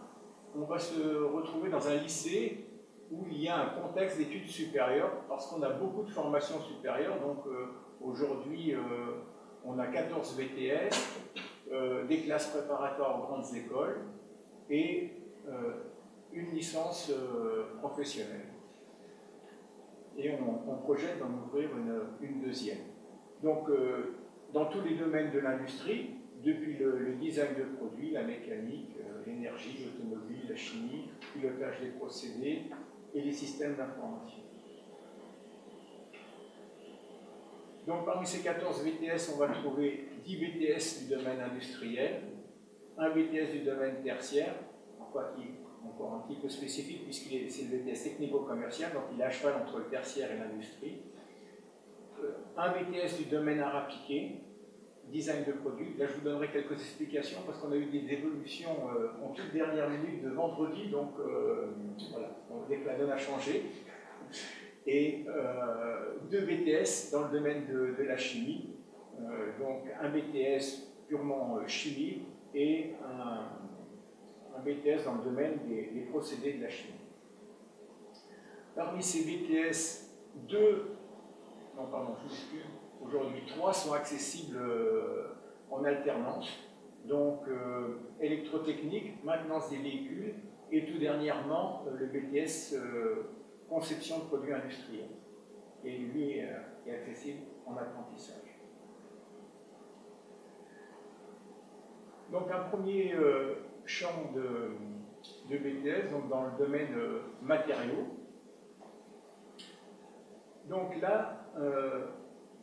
on va se retrouver dans un lycée où il y a un contexte d'études supérieures parce qu'on a beaucoup de formations supérieures. Donc aujourd'hui, on a 14 BTS, des classes préparatoires aux grandes écoles et une licence professionnelle. Et on projette d'en ouvrir une deuxième. Donc, dans tous les domaines de l'industrie, depuis le design de produits, la mécanique, l'énergie, l'automobile, la chimie, le pilotage des procédés et les systèmes d'information. Donc, parmi ces 14 BTS, on va trouver 10 BTS du domaine industriel, un BTS du domaine tertiaire, qui est encore un petit peu spécifique puisqu'il c'est le BTS technico-commercial, donc il est à cheval entre le tertiaire et l'industrie. Un BTS du domaine art appliqué, design de produits. Là, je vous donnerai quelques explications parce qu'on a eu des évolutions en toute dernière minute de vendredi, donc voilà, dès que la donne a changé. Et deux BTS dans le domaine de la chimie, donc un BTS purement chimie et un BTS dans le domaine des procédés de la chimie. Parmi ces BTS, aujourd'hui 3 sont accessibles en alternance, donc électrotechnique, maintenance des véhicules et tout dernièrement le BTS conception de produits industriels. Et lui est accessible en apprentissage. Donc un premier champ de BTS, donc dans le domaine matériaux. Donc là,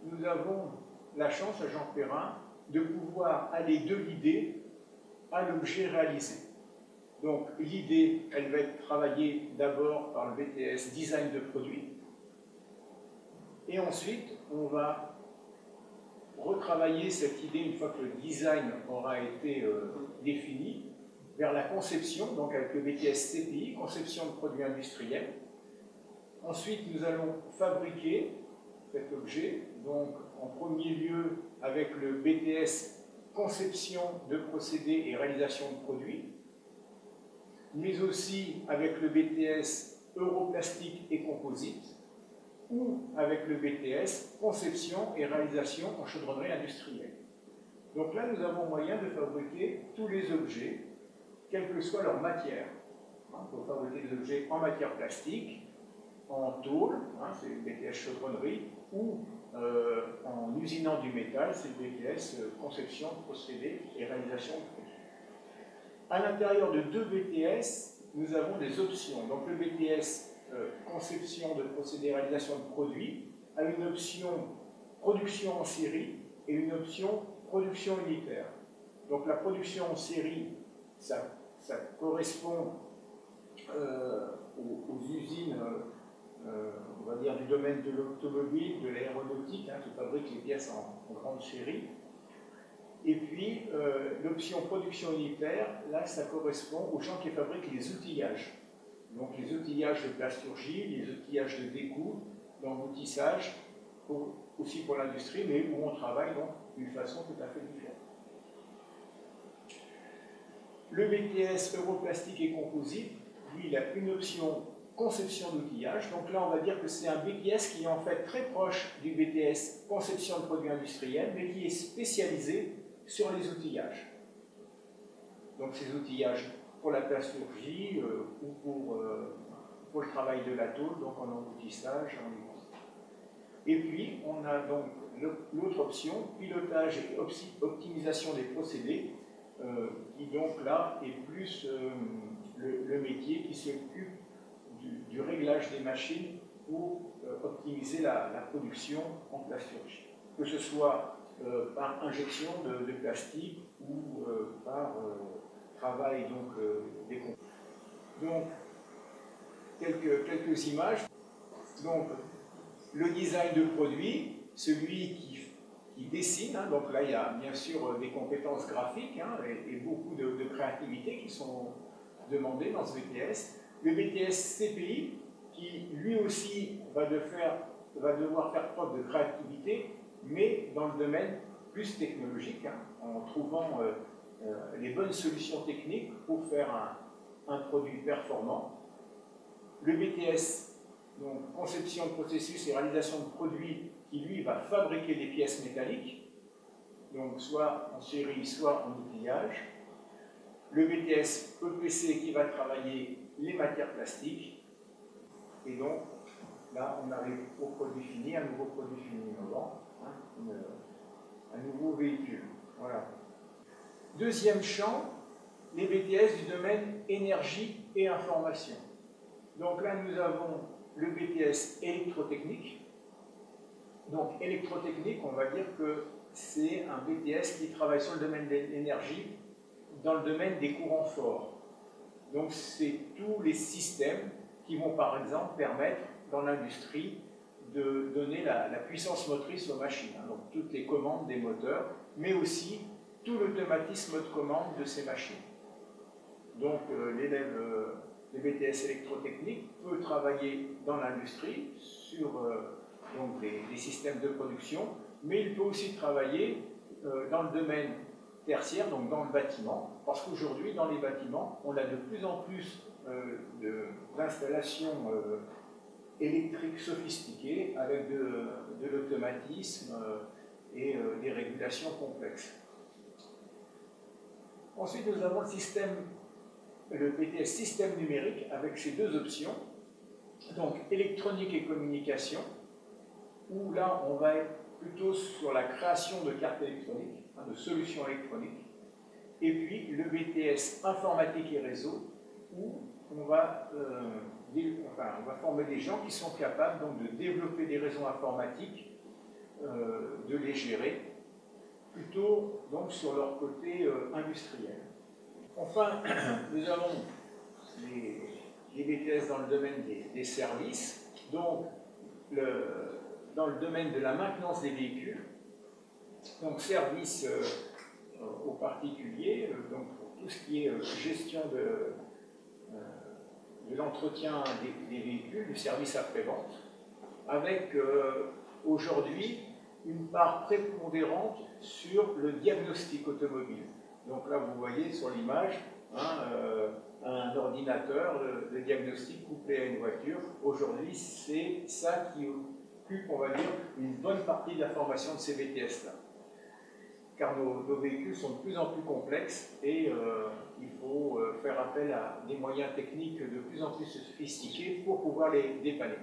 nous avons la chance à Jean Perrin de pouvoir aller de l'idée à l'objet réalisé. Donc l'idée, elle va être travaillée d'abord par le BTS design de produit, et ensuite on va retravailler cette idée une fois que le design aura été défini vers la conception, donc avec le BTS CPI, conception de produits industriels. Ensuite, nous allons fabriquer cet objet, donc en premier lieu avec le BTS conception de procédés et réalisation de produits, mais aussi avec le BTS europlastique et composite, ou avec le BTS conception et réalisation en chaudronnerie industrielle. Donc là, nous avons moyen de fabriquer tous les objets, quelle que soit leur matière. On peut fabriquer des objets en matière plastique, en tôle, c'est le BTS chaudronnerie, ou en usinant du métal, c'est le BTS conception, procédé et réalisation de produits. À l'intérieur de deux BTS, nous avons des options. Donc le BTS conception de procédés et réalisation de produits a une option production en série et une option production unitaire. Donc la production en série, ça correspond aux usines, on va dire, du domaine de l'automobile, de l'aéronautique, qui fabriquent les pièces en grande série. Et puis, l'option production unitaire, là, ça correspond aux gens qui fabriquent les outillages. Donc, les outillages de plasturgie, les outillages de découpe, d'emboutissage, aussi pour l'industrie, mais où on travaille donc d'une façon tout à fait différente. Le BTS europlastique et composite, lui, il a une option conception d'outillage. Donc là, on va dire que c'est un BTS qui est en fait très proche du BTS conception de produits industriels, mais qui est spécialisé sur les outillages. Donc ces outillages pour la plasturgie ou pour le travail de la tôle, donc en emboutissage, en nuance. Et puis, on a donc l'autre option, pilotage et optimisation des procédés, qui donc là est plus le métier qui s'occupe du réglage des machines pour optimiser la production en plasturgie, que ce soit par injection de plastique ou par travail donc, des composants. Donc, quelques images. Donc, le design de produit, celui qui dessine, hein, donc là il y a bien sûr des compétences graphiques hein, et beaucoup de créativité qui sont demandées dans ce BTS. Le BTS CPI, qui lui aussi va devoir faire preuve de créativité, mais dans le domaine plus technologique, hein, en trouvant les bonnes solutions techniques pour faire un produit performant. Le BTS, donc conception de processus et réalisation de produits, qui lui va fabriquer des pièces métalliques, donc soit en série, soit en outillage. Le BTS EPC qui va travailler les matières plastiques. Et donc, là, on arrive au produit fini, un nouveau produit fini innovant, hein, un nouveau véhicule. Voilà. Deuxième champ, les BTS du domaine énergie et information. Donc là, nous avons le BTS électrotechnique. Donc, électrotechnique, on va dire que c'est un BTS qui travaille sur le domaine de l'énergie, dans le domaine des courants forts. Donc, c'est tous les systèmes qui vont, par exemple, permettre, dans l'industrie, de donner la puissance motrice aux machines. Hein, donc, toutes les commandes des moteurs, mais aussi tout l'automatisme de commande de ces machines. Donc, l'élève des BTS électrotechniques peut travailler dans l'industrie sur donc des systèmes de production, mais il peut aussi travailler dans le domaine tertiaire, donc dans le bâtiment, parce qu'aujourd'hui, dans les bâtiments, on a de plus en plus d'installations électriques sophistiquées avec de l'automatisme et des régulations complexes. Ensuite, nous avons le BTS système numérique avec ses deux options, donc électronique et communication, où là on va être plutôt sur la création de cartes électroniques, hein, de solutions électroniques, et puis le BTS informatique et réseau, où on va former des gens qui sont capables donc, de développer des réseaux informatiques, de les gérer, plutôt donc, sur leur côté industriel. Enfin, nous avons les BTS dans le domaine des services, donc dans le domaine de la maintenance des véhicules, donc service aux particuliers, donc pour tout ce qui est gestion de l'entretien des véhicules, du service après-vente, avec aujourd'hui une part prépondérante sur le diagnostic automobile. Donc là, vous voyez sur l'image un ordinateur de diagnostic couplé à une voiture. Aujourd'hui, c'est ça qui occupe, on va dire, une bonne partie de la formation de ces BTS-là. Car nos véhicules sont de plus en plus complexes et il faut faire appel à des moyens techniques de plus en plus sophistiqués pour pouvoir les dépanner.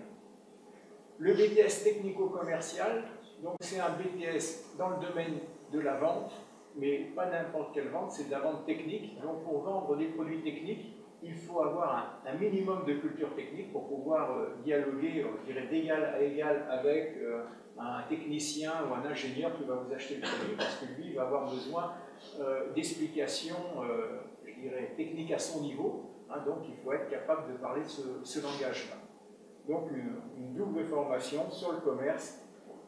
Le BTS technico-commercial, donc c'est un BTS dans le domaine de la vente, mais pas n'importe quelle vente, c'est de la vente technique. Donc pour vendre des produits techniques, il faut avoir un minimum de culture technique pour pouvoir dialoguer, je dirais, d'égal à égal avec un technicien ou un ingénieur qui va vous acheter le produit, parce que lui, il va avoir besoin d'explications, je dirais, techniques à son niveau. Hein, donc il faut être capable de parler de ce langage-là. Donc une double formation sur le commerce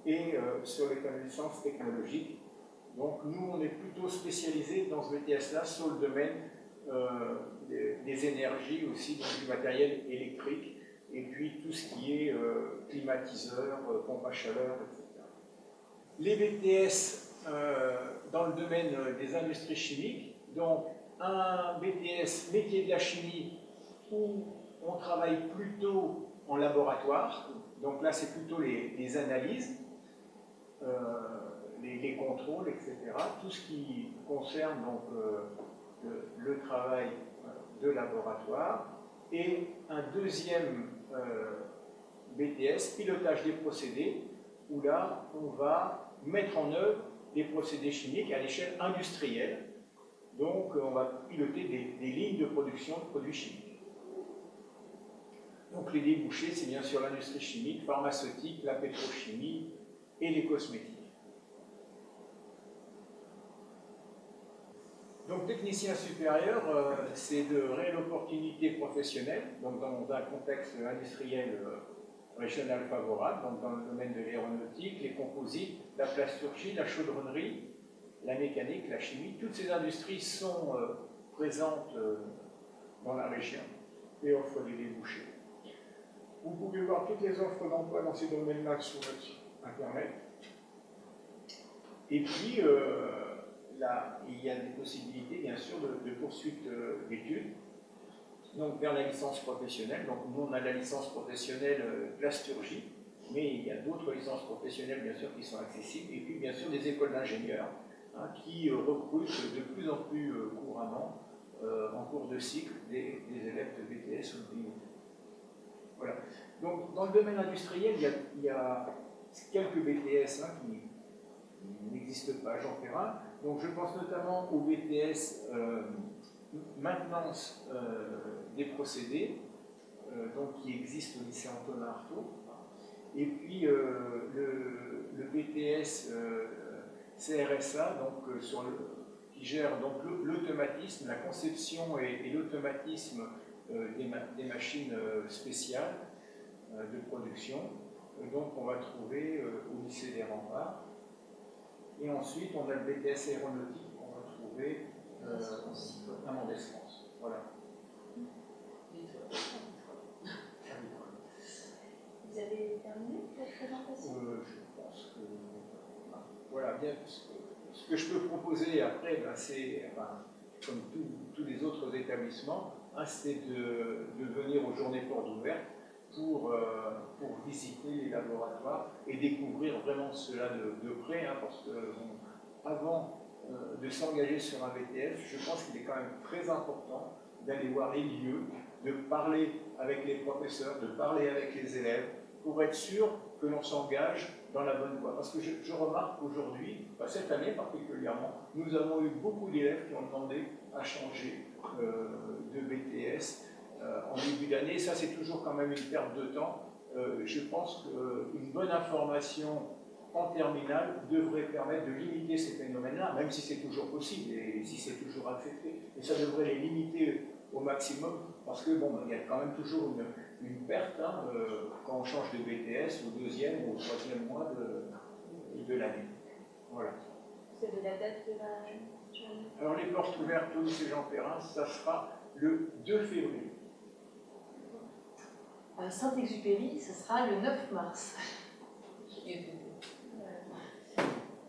et sur les connaissances technologiques. Donc nous, on est plutôt spécialisés dans ce BTS-là sur le domaine des énergies aussi, donc du matériel électrique, et puis tout ce qui est climatiseur, pompe à chaleur, etc. Les BTS dans le domaine des industries chimiques, donc un BTS métier de la chimie où on travaille plutôt en laboratoire, donc là c'est plutôt les analyses, les contrôles, etc. Tout ce qui concerne donc le travail de laboratoire. Et un deuxième BTS, pilotage des procédés, où là on va mettre en œuvre des procédés chimiques à l'échelle industrielle. Donc on va piloter des lignes de production de produits chimiques. Donc les débouchés, c'est bien sûr l'industrie chimique, pharmaceutique, la pétrochimie et les cosmétiques. Donc technicien supérieur, c'est de réelles opportunités professionnelles, donc dans un contexte industriel régional favorable, donc dans le domaine de l'aéronautique, les composites, la plasturgie, la chaudronnerie, la mécanique, la chimie. Toutes ces industries sont présentes dans la région et offrent des débouchés. Vous pouvez voir toutes les offres d'emploi dans ces domaines-là sur notre Internet. Et puis, là, il y a des possibilités, bien sûr, de poursuite d'études, donc vers la licence professionnelle. Donc, nous, on a la licence professionnelle plasturgie, mais il y a d'autres licences professionnelles, bien sûr, qui sont accessibles. Et puis, bien sûr, des écoles d'ingénieurs qui recrutent de plus en plus couramment, en cours de cycle, des élèves de BTS ou de BU. Voilà. Donc, dans le domaine industriel, il y a quelques BTS qui n'existent pas, j'en ferai un. Donc, je pense notamment au BTS maintenance des procédés, donc qui existe au lycée Antonin Artaud. Et puis, le BTS CRSA, donc, qui gère donc l'automatisme, la conception et l'automatisme des machines spéciales de production. Donc on va trouver au lycée des Remparts. Et ensuite on a le BTS aéronautique qu'on va trouver à Mendès-France. Voilà. Vous avez terminé votre présentation? Je pense que voilà, bien. Ce que je peux proposer après, c'est, comme tous les autres établissements, c'est de venir aux journées portes ouvertes pour visiter les laboratoires et découvrir vraiment cela de près, parce que avant de s'engager sur un BTS, je pense qu'il est quand même très important d'aller voir les lieux, de parler avec les professeurs, de parler avec les élèves, pour être sûr que l'on s'engage dans la bonne voie. Parce que je remarque qu'aujourd'hui, cette année particulièrement, nous avons eu beaucoup d'élèves qui ont demandé à changer de BTS en début d'année. Ça, c'est toujours quand même une perte de temps. Je pense qu'une bonne information en terminale devrait permettre de limiter ces phénomènes-là, même si c'est toujours possible et si c'est toujours affecté. Mais ça devrait les limiter au maximum, parce que il y a quand même toujours une perte quand on change de BTS au deuxième ou au troisième mois de l'année. Voilà. Vous avez la date de la journée? Alors les portes ouvertes au lycée Jean Perrin, ça sera le 2 février. À Saint-Exupéry, ce sera le 9 mars.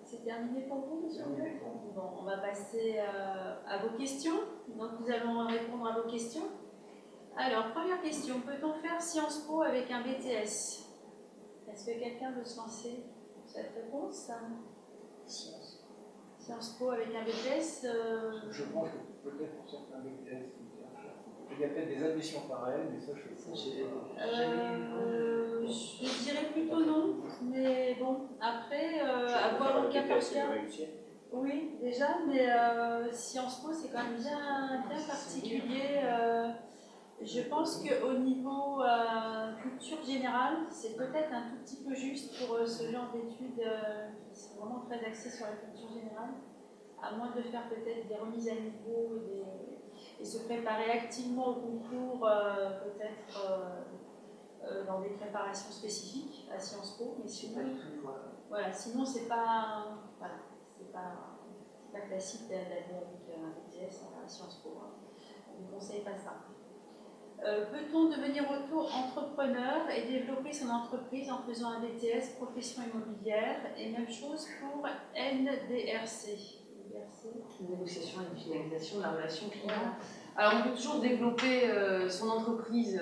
C'est terminé pour vous, monsieur? Bon, on va passer à vos questions. Donc, nous allons répondre à vos questions. Alors, première question. Peut-on faire Sciences Po avec un BTS? Est-ce que quelqu'un veut se lancer sur cette réponse? Sciences Po avec un BTS Je pense que peut-être pour certains BTS, il y a peut-être des admissions parallèles, mais ça, je dirais plutôt non, mais bon, après, avoir au cas par cas. Oui, déjà, mais Sciences Po, c'est quand même bien particulier. Je pense qu'au niveau culture générale, c'est peut-être un tout petit peu juste pour ce genre d'études qui sont vraiment très axées sur la culture générale, à moins de faire peut-être des remises à niveau et se préparer activement au concours, peut-être dans des préparations spécifiques à Sciences Po, mais sinon, voilà, sinon c'est pas classique d'aller avec un BTS à Sciences Po. On ne conseille pas ça. Peut-on devenir auto-entrepreneur et développer son entreprise en faisant un BTS profession immobilière? Et même chose pour NDRC. Négociation et finalisation de la relation client. Alors on peut toujours développer son entreprise,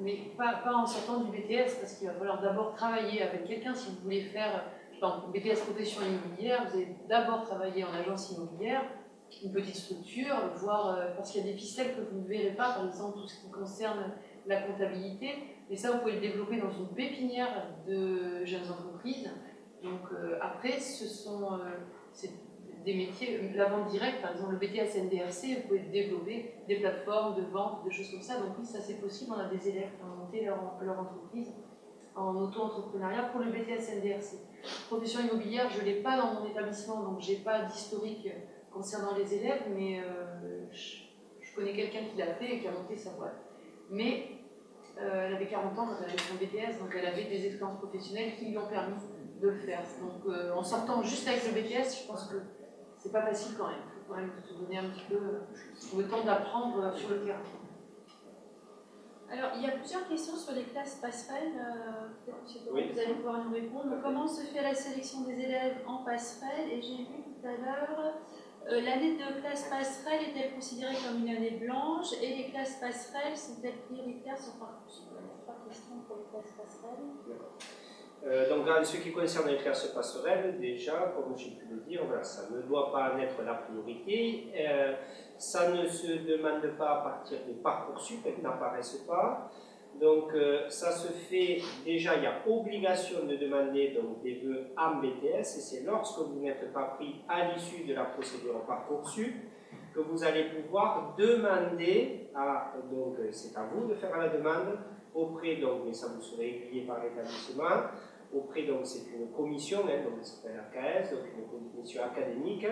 mais pas en sortant du BTS, parce qu'il va falloir d'abord travailler avec quelqu'un. Si vous voulez faire BTS profession immobilière, vous allez d'abord travailler en agence immobilière, une petite structure, voire parce qu'il y a des ficelles que vous ne verrez pas, par exemple tout ce qui concerne la comptabilité, mais ça vous pouvez le développer dans une pépinière de jeunes entreprises. Donc après, c'est des métiers. La vente directe, par exemple, le BTS NDRC, vous pouvez développer des plateformes de vente, des choses comme ça. Donc oui, ça c'est possible. On a des élèves qui ont monté leur entreprise en auto-entrepreneuriat pour le BTS NDRC. Profession immobilière, je ne l'ai pas dans mon établissement, donc je n'ai pas d'historique concernant les élèves, mais je connais quelqu'un qui l'a fait et qui a monté sa boîte. Mais elle avait 40 ans quand elle avait son BTS, donc elle avait des expériences professionnelles qui lui ont permis de le faire. Donc en sortant juste avec le BTS, je pense que c'est pas facile quand même. Il faut quand même se donner un petit peu le temps d'apprendre sur le terrain. Alors, il y a plusieurs questions sur les classes passerelles. Peut-être, M. Thomas, Oui. vous allez pouvoir nous répondre. Comment se fait la sélection des élèves en passerelle? Et j'ai vu tout à l'heure, l'année de classe passerelle est-elle considérée comme une année blanche? Et les classes passerelles sont-elles prioritaires sur Parcoursup? Il y a 3 questions pour les classes passerelles. Donc, en ce qui concerne les classes passerelles, déjà, comme j'ai pu le dire, voilà, ça ne doit pas en être la priorité. Ça ne se demande pas à partir des Parcoursup, elles n'apparaissent pas. Donc, ça se fait, déjà, il y a obligation de demander donc, des vœux en BTS, et c'est lorsque vous n'êtes pas pris à l'issue de la procédure Parcoursup que vous allez pouvoir demander, donc c'est à vous de faire la demande, auprès, donc, mais ça vous serez aiguillé par l'établissement, auprès, donc c'est une commission, donc ça s'appelle AKS, donc une commission académique,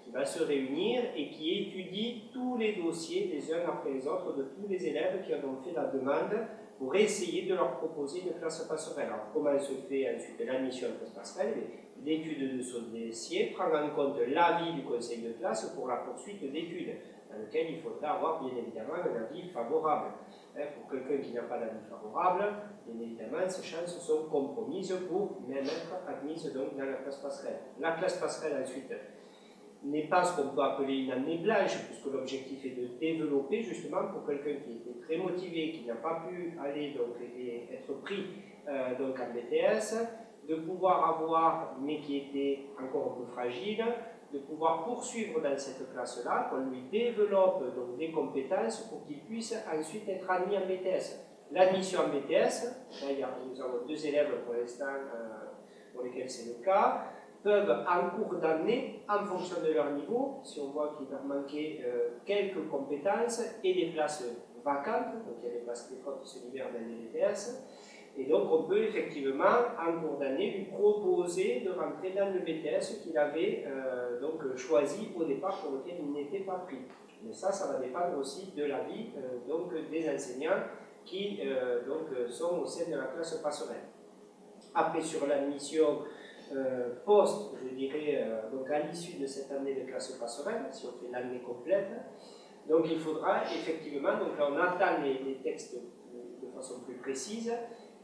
qui va se réunir et qui étudie tous les dossiers les uns après les autres de tous les élèves qui ont fait la demande pour essayer de leur proposer une classe passerelle. Alors comment se fait ensuite l'admission en classe passerelle? L'étude de ce dossier prend en compte l'avis du conseil de classe pour la poursuite d'études, dans lequel il faudra avoir bien évidemment un avis favorable. Pour quelqu'un qui n'a pas d'avis favorable, bien évidemment, ses chances sont compromises pour même être admise donc, dans la classe passerelle. La classe passerelle ensuite n'est pas ce qu'on peut appeler une année blanche, puisque l'objectif est de développer justement pour quelqu'un qui était très motivé, qui n'a pas pu aller donc, et être pris donc, en BTS, de pouvoir avoir, mais qui était encore un peu fragile, de pouvoir poursuivre dans cette classe-là, qu'on lui développe donc, des compétences pour qu'il puisse ensuite être admis en BTS. L'admission en BTS, là, nous avons 2 élèves pour l'instant pour lesquels c'est le cas, peuvent en cours d'année, en fonction de leur niveau, si on voit qu'il leur manquait quelques compétences et des places vacantes, donc il y a des places des fois qui se libèrent dans les BTS, et donc on peut effectivement, en cours d'année, lui proposer de rentrer dans le BTS qu'il avait donc choisi au départ pour lequel il n'était pas pris. Mais ça va dépendre aussi de l'avis donc des enseignants qui donc, sont au sein de la classe passerelle. Après, sur l'admission post, je dirais, donc à l'issue de cette année de classe passerelle, si on fait l'année complète, donc il faudra effectivement, donc là on attend les textes de façon plus précise,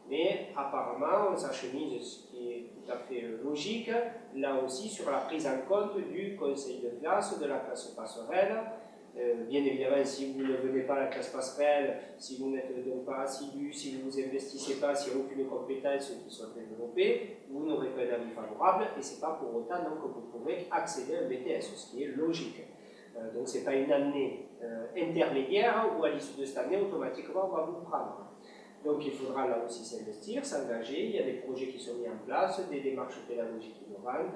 mais apparemment on s'achemise, ce qui est tout à fait logique, là aussi sur la prise en compte du conseil de classe, de la classe passerelle. Bien évidemment, si vous ne venez pas à la classe passerelle, si vous n'êtes donc pas assidu, si vous ne vous investissez pas, s'il n'y a aucune compétence qui soit développée, vous n'aurez pas d'avis favorable et ce n'est pas pour autant donc, que vous pourrez accéder à un BTS, ce qui est logique. Donc ce n'est pas une année intermédiaire où à l'issue de cette année, automatiquement, on va vous prendre. Donc il faudra là aussi s'investir, s'engager, il y a des projets qui sont mis en place, des démarches pédagogiques innovantes.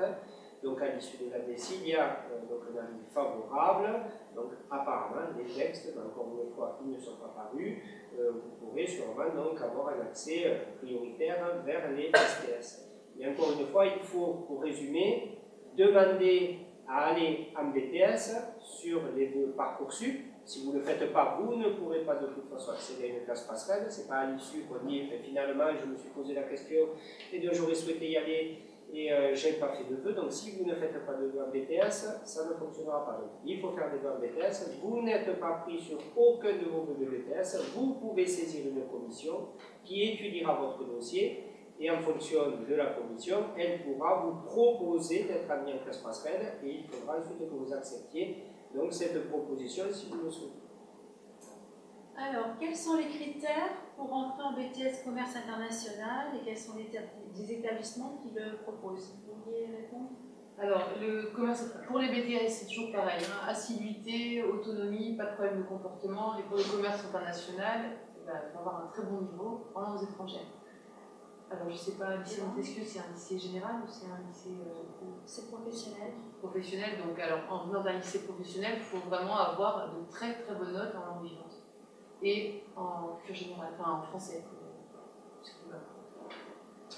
Donc à l'issue de l'année, s'il y a donc un avis favorable, donc apparemment les textes, encore une fois, ils ne sont pas parus, vous pourrez sûrement donc avoir un accès prioritaire vers les STS. Mais encore une fois, il faut, pour résumer, demander à aller en BTS sur les vœux Parcoursup. Si vous ne le faites pas, vous ne pourrez pas de toute façon accéder à une classe passerelle. Ce n'est pas à l'issue qu'on dit finalement je me suis posé la question et donc j'aurais souhaité y aller et je n'ai pas fait de vœux. Donc si vous ne faites pas de vœux en BTS, ça ne fonctionnera pas. Donc, il faut faire des vœux en BTS. Vous n'êtes pas pris sur aucun de vos vœux de BTS. Vous pouvez saisir une commission qui étudiera votre dossier. Et en fonction de la commission, elle pourra vous proposer d'être admis en classe passerelle et il faudra ensuite que vous acceptiez donc, cette proposition si vous le souhaitez. Alors, quels sont les critères pour entrer en BTS Commerce International et quels sont les établissements qui le proposent? Vous pourriez répondre? Alors, le commerce, pour les BTS, c'est toujours pareil. Hein, assiduité, autonomie, pas de problème de comportement. Et pour le commerce international, il faut avoir un très bon niveau, vraiment aux étrangers. Alors, je ne sais pas, le lycée Montesquieu, c'est un lycée général ou c'est un lycée C'est professionnel. Professionnel, donc alors en venant d'un lycée professionnel, il faut vraiment avoir de très très bonnes notes en langue vivante. Et en culture générale, enfin en français.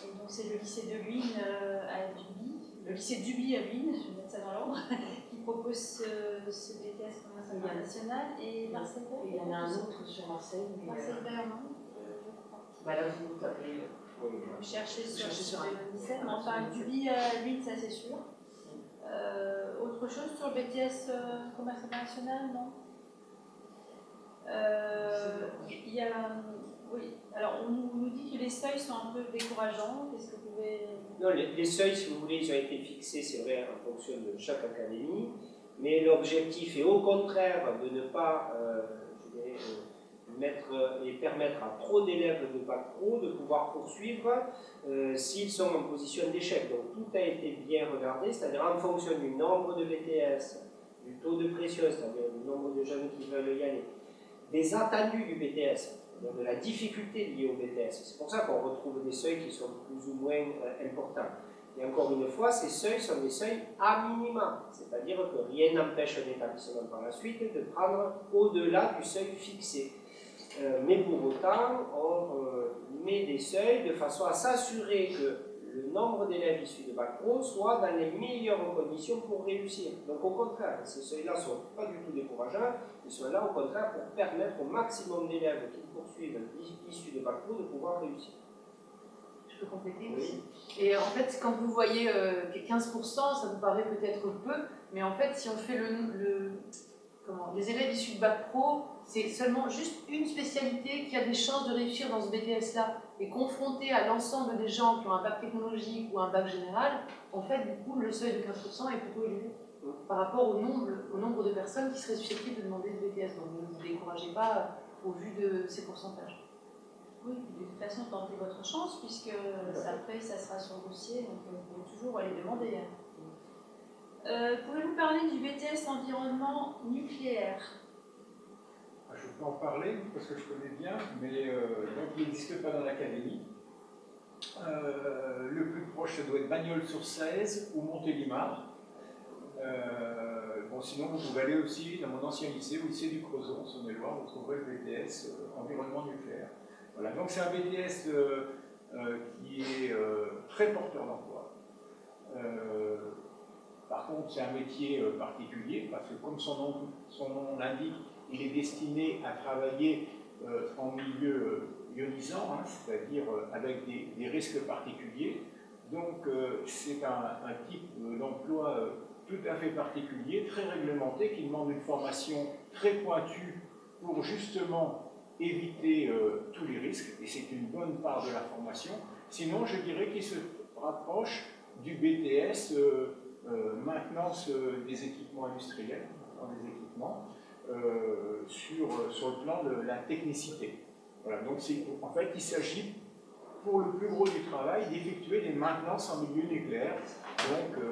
Et donc c'est le lycée de Luynes à Duby, le lycée Duby à Luynes, je vais mettre ça dans l'ordre, qui propose ce BTS commerce international et Marseille. Et il y en a un autre sur Marseille. Marseille Vert, non? Bah là, vous tapez. Vous cherchez sur le lycée, mais enfin Duby à Luynes, ça c'est sûr. Autre chose sur le BTS commerce international, non? Il y a, oui, alors on nous dit que les seuils sont un peu décourageants. Qu'est-ce que vous pouvez... Non, les seuils, si vous voulez, ils ont été fixés, c'est vrai, en fonction de chaque académie, mais l'objectif est au contraire de ne pas je dirais, mettre et permettre à trop d'élèves de bac pro de pouvoir poursuivre s'ils sont en position d'échec. Donc tout a été bien regardé, c'est-à-dire en fonction du nombre de BTS, du taux de pression, c'est-à-dire du nombre de jeunes qui veulent y aller, des attendus du BTS, de la difficulté liée au BTS. C'est pour ça qu'on retrouve des seuils qui sont plus ou moins importants. Et encore une fois, ces seuils sont des seuils à minima, c'est-à-dire que rien n'empêche un établissement par la suite de prendre au-delà du seuil fixé. Mais pour autant, on met des seuils de façon à s'assurer que le nombre d'élèves issus de bac pro soit dans les meilleures conditions pour réussir. Donc au contraire, ces seuils-là ne sont pas du tout décourageants, ils sont là au contraire pour permettre au maximum d'élèves qui poursuivent issus de bac pro de pouvoir réussir. Je peux compléter aussi. Et en fait, quand vous voyez 15%, ça vous paraît peut-être peu, mais en fait, si on fait les élèves issus de bac pro, c'est seulement juste une spécialité qui a des chances de réussir dans ce BTS-là. Et confronté à l'ensemble des gens qui ont un bac technologique ou un bac général, en fait, du coup, le seuil de 15% est plutôt élevé par rapport au nombre de personnes qui seraient susceptibles de demander ce BTS. Donc ne vous découragez pas au vu de ces pourcentages. Oui, de toute façon, tentez votre chance, puisque après, ça sera sur le dossier, donc vous pouvez toujours aller demander. Pouvez-vous parler du BTS environnement nucléaire? Je peux en parler parce que je connais bien, mais donc il n'existe pas dans l'académie. Le plus proche, ça doit être Bagnols-sur-Cèze ou Montélimar. Bon, sinon, vous pouvez aller aussi dans mon ancien lycée, au lycée du Creuson, en Saône-et-Loire, vous trouverez le BTS environnement nucléaire. Voilà, donc c'est un BTS qui est très porteur d'emploi. Par contre, c'est un métier particulier parce que, comme son nom l'indique, il est destiné à travailler en milieu ionisant, hein, c'est-à-dire avec des risques particuliers. Donc, c'est un type d'emploi tout à fait particulier, très réglementé, qui demande une formation très pointue pour justement éviter tous les risques, et c'est une bonne part de la formation. Sinon, je dirais qu'il se rapproche du BTS maintenance des équipements industriels, des équipements, sur le plan de la technicité. Voilà, donc en fait, il s'agit pour le plus gros du travail d'effectuer des maintenances en milieu nucléaire, donc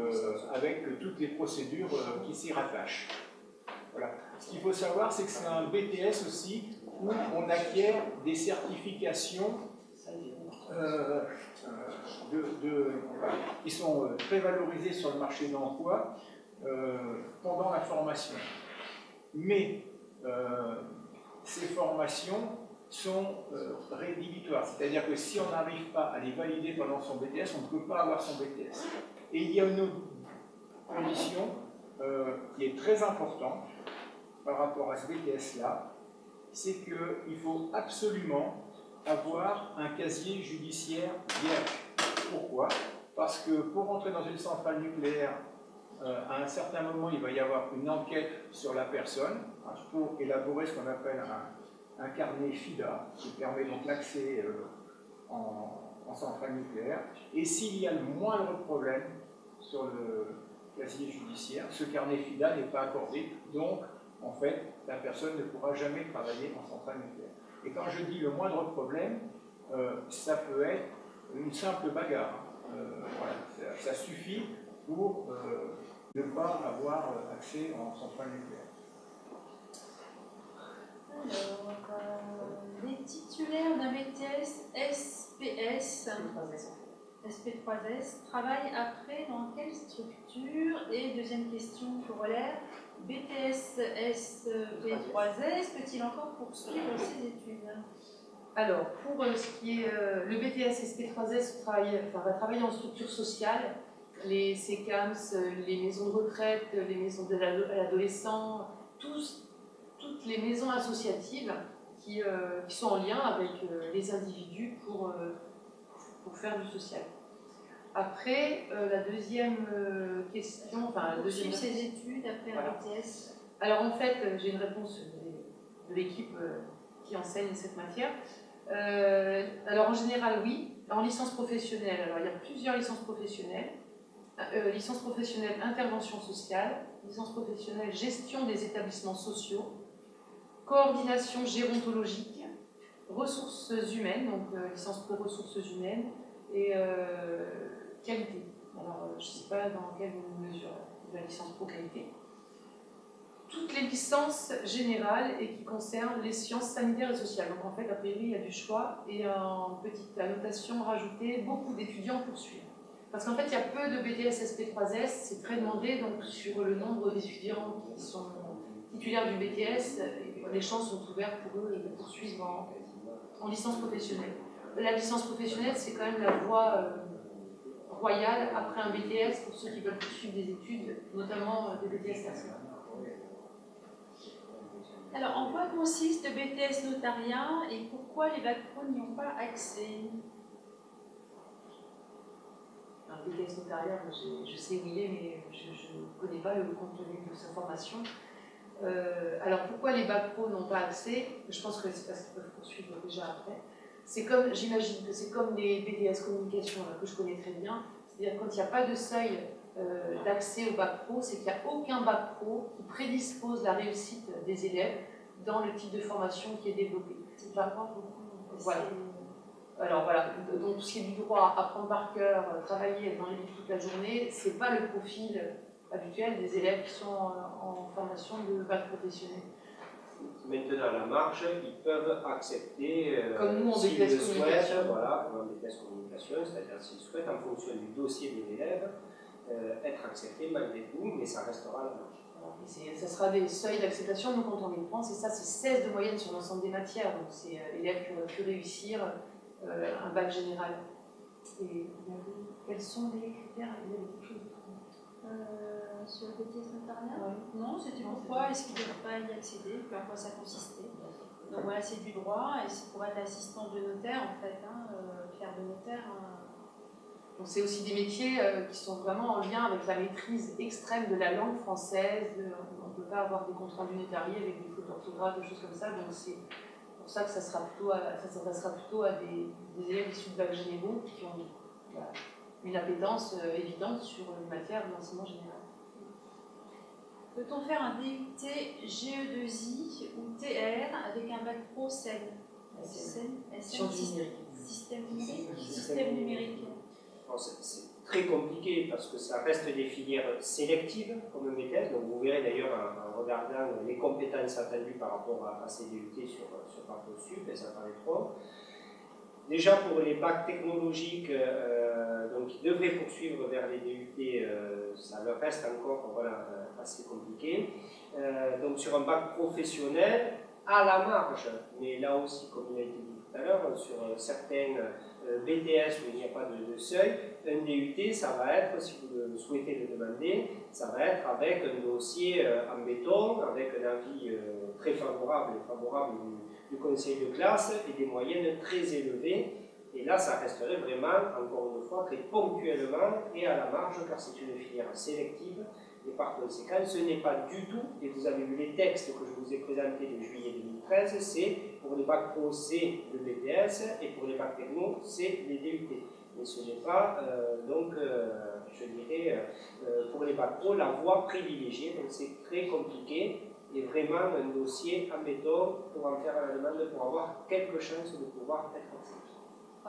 avec toutes les procédures qui s'y rattachent. Voilà. Ce qu'il faut savoir, c'est que c'est un BTS aussi où on acquiert des certifications qui sont très valorisées sur le marché de l'emploi pendant la formation. Mais ces formations sont rédhibitoires, c'est-à-dire que si on n'arrive pas à les valider pendant son BTS, on ne peut pas avoir son BTS. Et il y a une autre condition qui est très importante par rapport à ce BTS-là, c'est qu'il faut absolument avoir un casier judiciaire vierge. Pourquoi? Parce que pour entrer dans une centrale nucléaire, à un certain moment, il va y avoir une enquête sur la personne pour élaborer ce qu'on appelle un carnet FIDA, qui permet donc l'accès en centrale nucléaire. Et s'il y a le moindre problème sur le casier judiciaire, ce carnet FIDA n'est pas accordé, donc en fait, la personne ne pourra jamais travailler en centrale nucléaire. Et quand je dis le moindre problème, ça peut être une simple bagarre. Voilà, ça suffit pour ne pas avoir accès en centrale nucléaire. Alors, les titulaires d'un BTS SPS, SP3S, travaille après dans quelle structure? Et deuxième question corollaire, BTS SP3S peut-il encore poursuivre ses études? Alors, pour ce qui est le BTS SP3S va travailler en structure sociale, les CECAMS, les maisons de retraite, les maisons de l'adolescent, toutes les maisons associatives qui sont en lien avec les individus pour faire du social. Après, la deuxième question, enfin la deuxième... Poursuivre ses études après un BTS. Alors en fait, j'ai une réponse de l'équipe qui enseigne cette matière. Alors en général, oui. En licence professionnelle, alors il y a plusieurs licences professionnelles. Licence professionnelle intervention sociale, licence professionnelle gestion des établissements sociaux, coordination gérontologique, ressources humaines, donc licence pro ressources humaines, et qualité. Alors je ne sais pas dans quelle mesure la licence pro qualité. Toutes les licences générales et qui concernent les sciences sanitaires et sociales. Donc en fait, a priori, il y a du choix et en petite annotation rajoutée, beaucoup d'étudiants poursuivent. Parce qu'en fait, il y a peu de BTS SP3S, c'est très demandé, donc sur le nombre d'étudiants qui sont titulaires du BTS, les chances sont ouvertes pour eux de poursuivre en licence professionnelle. La licence professionnelle, c'est quand même la voie royale après un BTS pour ceux qui veulent poursuivre des études, notamment des BTS tertiaires. Alors, en quoi consiste le BTS notariat et pourquoi les bacs pro n'y ont pas accès? Un BTS notariat, je sais où il est, mais je ne connais pas le contenu de sa formation. Alors, pourquoi les bacs pro n'ont pas accès? Je pense que c'est parce qu'ils peuvent poursuivre déjà après. C'est comme, j'imagine que c'est comme les BTS communication là, que je connais très bien. C'est-à-dire quand il n'y a pas de seuil d'accès au bac pro, c'est qu'il n'y a aucun bac pro qui prédispose la réussite des élèves dans le type de formation qui est développé. Voilà. Alors voilà, donc tout ce qui est du droit, apprendre par cœur, travailler dans les livres toute la journée, c'est pas le profil habituel des élèves qui sont en formation de bac professionnel. Maintenant, à la marge, ils peuvent accepter, comme nous, s'ils le souhaitent, voilà, comme en BTS communication, c'est-à-dire s'ils souhaitent, en fonction du dossier de l'élève, être accepté malgré tout, mais ça restera à la marge. Ça sera des seuils d'acceptation, nous quand on les prend, c'est ça, c'est 16 de moyenne sur l'ensemble des matières, donc c'est élèves qui auraient pu réussir un bac général. Et quels sont les critères? Il y avait quelque chose sur le BTS notariat? Non, c'était pourquoi est-ce qu'ils ne peuvent pas y accéder, puis à quoi ça consistait. Donc voilà, c'est du droit, et c'est pour être assistant de notaire en fait, clerc de notaire. Donc c'est aussi des métiers qui sont vraiment en lien avec la maîtrise extrême de la langue française. On ne peut pas avoir des comptes rendus notariés avec des fautes d'orthographe, des choses comme ça. Donc c'est pour ça que ça s'adressera plutôt à des élèves issus de bacs généraux qui ont une appétence évidente sur une matière de l'enseignement général. Peut-on faire un DUT GE2I ou TR avec un bac pro SEN? Système numérique. C'est très compliqué parce que ça reste des filières sélectives comme un BTS. Donc vous verrez d'ailleurs en regardant les compétences attendues par rapport à ces DUT sur Parcoursup et ça paraît trop. Déjà pour les bacs technologiques, donc ils devraient poursuivre vers les DUT, ça leur reste encore assez compliqué. Donc sur un bac professionnel, à la marge, mais là aussi comme il a été dit tout à l'heure, sur certains BTS où il n'y a pas de seuil, un DUT, ça va être, si vous le souhaitez le demander, ça va être avec un dossier en béton, avec un avis très favorable et favorable du conseil de classe et des moyennes très élevées. Et là, ça resterait vraiment, encore une fois, très ponctuellement et à la marge, car c'est une filière sélective. Et par conséquent, ce n'est pas du tout, et vous avez vu les textes que je vous ai présentés de juillet 2013, c'est pour les bacs pro, c'est le BTS, et pour les bacs techno, c'est les DUT. Mais ce n'est pas, je dirais, pour les bacs pro, la voie privilégiée, donc c'est très compliqué, et vraiment un dossier en béton pour en faire la demande, pour avoir quelques chances de pouvoir être accepté.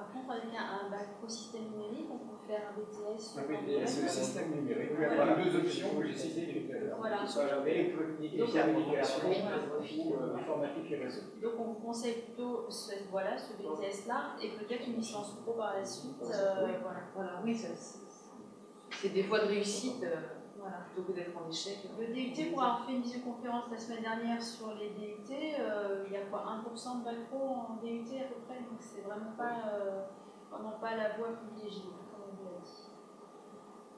par contre, avec un bac pro système numérique, on peut faire un BTS. Un BTS, système numérique. Voilà, deux options que j'ai citées tout à l'heure. Voilà. Électronique et communication, ou informatique et réseau. Donc on vous conseille plutôt ce BTS-là et peut-être une licence pro par la suite. Voilà, oui, c'est des voies de réussite plutôt que d'être en échec. Le DUT, pour avoir fait une visioconférence la semaine dernière sur les DUT, il y a quoi, 1% de bac pro en DUT à peu près, donc c'est vraiment pas la voie privilégiée, comme on vous l'a dit.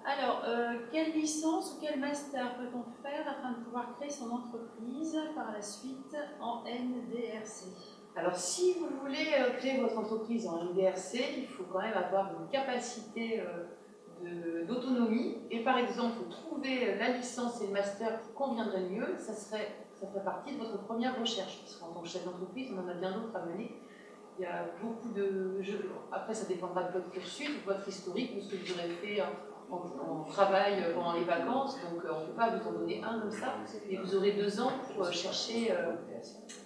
Alors, quelle licence ou quel master peut-on faire afin de pouvoir créer son entreprise par la suite en NDRC? Alors, si vous voulez créer votre entreprise en NDRC, il faut quand même avoir une capacité d'autonomie. Et par exemple, trouver la licence et le master qui conviendrait mieux, ça ferait partie de votre première recherche. Parce qu'en tant que chef d'entreprise, on en a bien d'autres à mener. Il y a beaucoup de jeux. Après, ça dépendra de votre cursus, de votre historique, de ce que vous aurez fait en travail pendant les vacances. Donc, on ne peut pas vous en donner un comme ça. Et vous aurez 2 ans pour chercher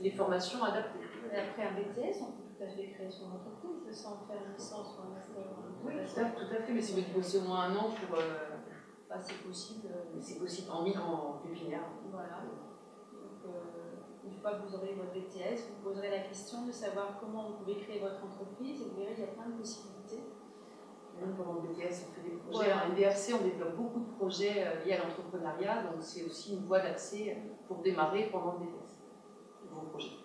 les formations adaptées. Et après un BTS, on peut tout à fait créer son entreprise sans faire une licence ou un master. Oui, tout à fait, mais si vous bossez au moins 1 an pour. C'est possible. C'est possible en pépinière. Voilà. Donc, une fois que vous aurez votre BTS, vous poserez la question de savoir comment vous pouvez créer votre entreprise et vous verrez qu'il y a plein de possibilités. Même pendant le BTS, on fait des projets. En NDRC, on développe beaucoup de projets liés à l'entrepreneuriat, donc c'est aussi une voie d'accès pour démarrer pendant le BTS. Vos projets.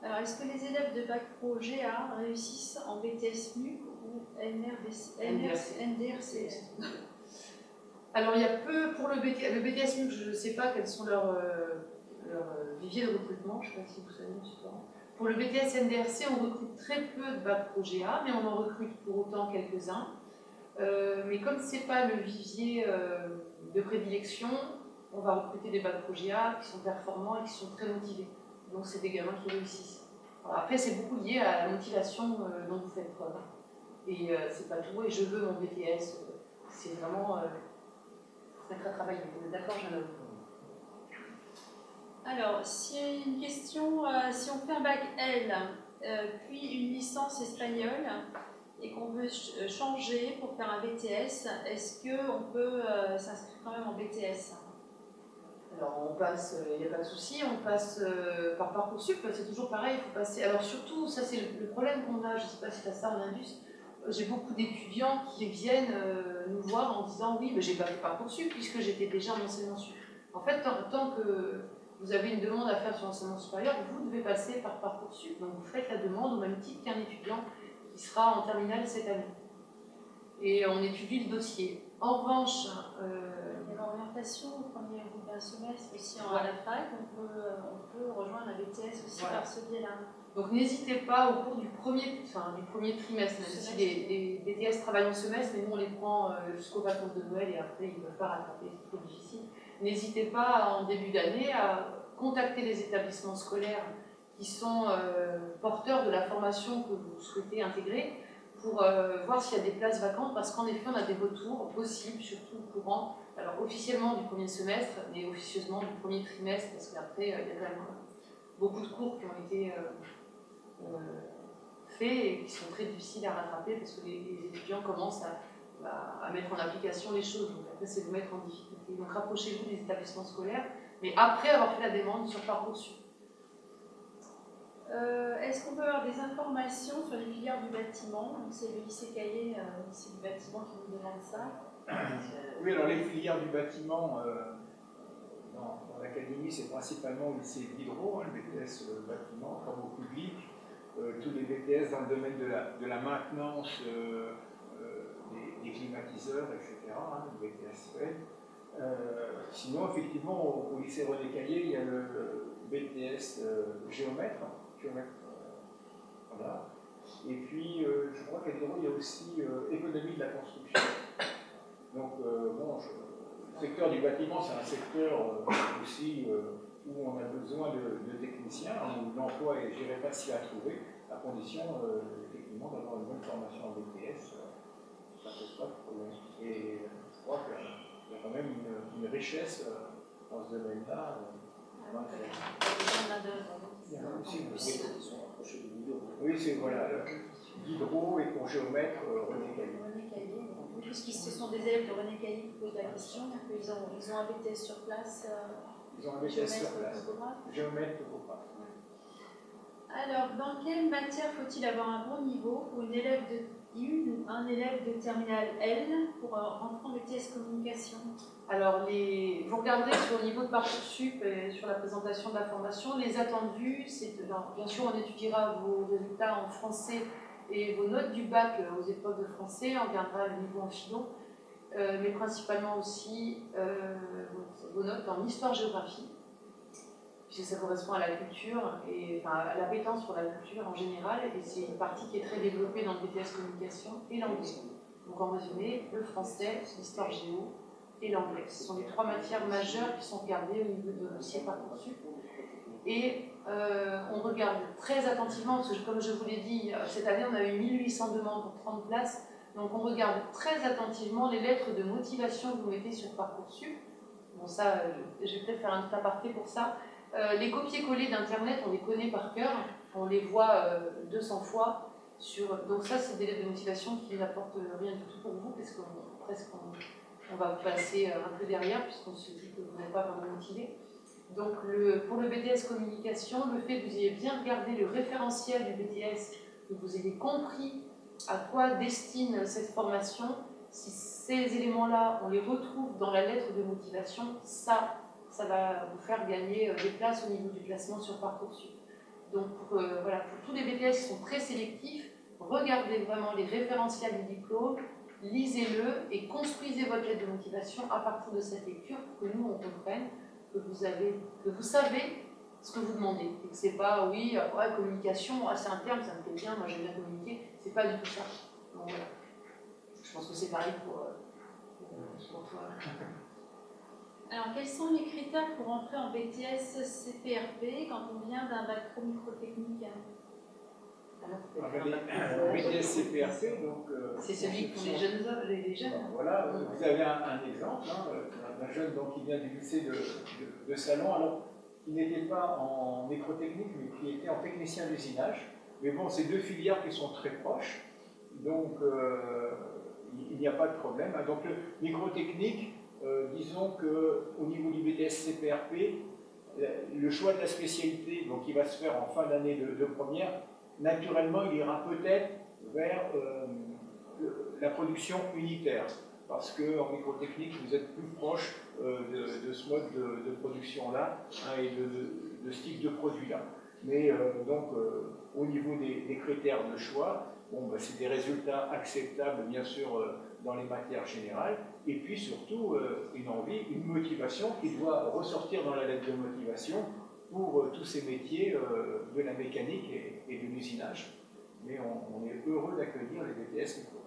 Alors, est-ce que les élèves de bac pro GA réussissent en BTS MUC ou NDRC? Alors, il y a peu pour le BTS MUC, je ne sais pas quels sont leurs viviers de recrutement, je ne sais pas si vous savez, Pour le BTS NDRC, on recrute très peu de bac pro GA, mais on en recrute pour autant quelques-uns. Mais comme ce n'est pas le vivier de prédilection, on va recruter des bac pro GA qui sont performants et qui sont très motivés. Donc, c'est des gamins qui réussissent. Alors, après, c'est beaucoup lié à la motivation dont vous faites preuve. Et c'est pas tout. Et je veux mon BTS. C'est vraiment se mettre à travailler. Vous êtes d'accord, Jeanne? Alors, si une question, si on fait un bac L, puis une licence espagnole, et qu'on veut changer pour faire un BTS, est-ce qu'on peut s'inscrire quand même en BTS? Alors on passe, il n'y a pas de souci, on passe par Parcoursup, c'est toujours pareil, il faut passer. Alors surtout, ça c'est le problème qu'on a, je ne sais pas si tu as ça en Indus, j'ai beaucoup d'étudiants qui viennent nous voir en disant oui, mais j'ai pas fait Parcoursup puisque j'étais déjà en enseignement supérieur. En fait, tant que vous avez une demande à faire sur l'enseignement supérieur, vous devez passer par Parcoursup. Donc vous faites la demande au même titre qu'un étudiant qui sera en terminale cette année. Et on étudie le dossier. En revanche, il y a l'orientation au premier groupe d'un semestre aussi à la fac, on peut rejoindre la BTS aussi par ce biais-là. Donc n'hésitez pas au cours du premier trimestre, même si les BTS travaillent en semestre, mais nous on les prend jusqu'aux vacances de Noël et après ils ne peuvent pas rattraper, c'est trop difficile. N'hésitez pas en début d'année à contacter les établissements scolaires qui sont porteurs de la formation que vous souhaitez intégrer pour voir s'il y a des places vacantes, parce qu'en effet on a des retours possibles, surtout courant, alors officiellement du premier semestre, mais officieusement du premier trimestre, parce qu'après il y a quand même beaucoup de cours qui ont été faits et qui sont très difficiles à rattraper parce que les étudiants commencent à mettre en application les choses, donc après c'est vous mettre en difficulté. Donc rapprochez-vous des établissements scolaires, mais après avoir fait la demande sur Parcoursup. Est-ce qu'on peut avoir des informations sur les filières du bâtiment? C'est le lycée Caillé, le lycée du bâtiment qui nous demande ça. Oui, alors les filières du bâtiment, dans l'académie, c'est principalement le lycée d'Hydro, le BTS bâtiment, travaux publics, tous les BTS dans le domaine de la maintenance des climatiseurs, etc., le BTS fait. Sinon, effectivement, au lycée René Caillé, il y a le BTS géomètre. Voilà. Et puis, je crois qu'à Hydro, il y a aussi économie de la construction. Donc, le secteur du bâtiment, c'est un secteur aussi où on a besoin de techniciens, où l'emploi est, je dirais, facile à trouver, à condition, effectivement, d'avoir une bonne formation en BTS. Ça ne pose pas de problème. Et je crois qu'il y a quand même une richesse dans ce domaine-là. Oui, c'est voilà. d'hydro et pour géomètre René Caillé. René Caillé, puisque ce sont des élèves de René Caillé qui posent la question, ils ont un BTS sur place. Ils ont un BTS sur place. Géomètre topographe. Alors, dans quelle matière faut-il avoir un bon niveau pour une élève de une ou un élève de terminale L pour rentrer en BTS communication? Alors, vous regardez sur le niveau de Parcoursup et sur la présentation de la formation, les attendus, bien sûr, on étudiera vos résultats en français et vos notes du bac aux épreuves de français, on regardera le niveau en philo, mais principalement aussi vos notes en histoire-géographie, puisque ça correspond à la culture, et enfin, à l'appétence pour la culture en général, et c'est une partie qui est très développée dans le BTS communication et l'anglais. Donc en résumé, le français, l'histoire-géo et l'anglais. Ce sont les trois matières majeures qui sont regardées au niveau de dossier Parcoursup. Et on regarde très attentivement, parce que comme je vous l'ai dit, cette année on a eu 1800 demandes pour 30 places, donc on regarde très attentivement les lettres de motivation que vous mettez sur Parcoursup. Bon ça, je vais peut-être faire un petit aparté pour ça. Les copier-coller d'Internet, on les connaît par cœur, on les voit 200 fois. Donc ça, c'est des lettres de motivation qui n'apportent rien du tout pour vous, parce qu'on va vous passer un peu derrière, puisqu'on se dit que vous n'êtes pas vraiment motivé. Donc pour le BTS communication, le fait que vous ayez bien regardé le référentiel du BTS, que vous ayez compris à quoi destine cette formation, si ces éléments-là, on les retrouve dans la lettre de motivation, ça va vous faire gagner des places au niveau du classement sur Parcoursup. Donc voilà, pour tous les BTS qui sont très sélectifs, regardez vraiment les référentiels du diplôme, lisez-le et construisez votre lettre de motivation à partir de cette lecture pour que nous on comprenne que vous savez ce que vous demandez. Et que c'est pas, oui, ouais, communication, c'est un terme, ça me plaît bien, moi j'aime bien communiquer, c'est pas du tout ça. Donc voilà. Je pense que c'est pareil pour toi. Alors, quels sont les critères pour entrer en BTS CPRP quand on vient d'un bac pro microtechnique? BTS CPRP, donc... c'est celui pour les jeunes. Voilà, vous avez un exemple d'un jeune donc, qui vient du lycée de Salon, alors qui n'était pas en microtechnique, mais qui était en technicien d'usinage. Mais bon, c'est deux filières qui sont très proches, donc il n'y a pas de problème. Donc le microtechnique, disons qu'au niveau du BTS CPRP, le choix de la spécialité, donc qui va se faire en fin d'année de première, naturellement il ira peut-être vers la production unitaire, parce qu'en microtechnique vous êtes plus proche de ce mode de production-là et de ce type de produit-là. Mais donc au niveau des critères de choix, bon, c'est des résultats acceptables bien sûr dans les matières générales, et puis surtout une envie, une motivation qui doit ressortir dans la lettre de motivation pour tous ces métiers de la mécanique et de l'usinage. Mais on est heureux d'accueillir les BTS microtechniques.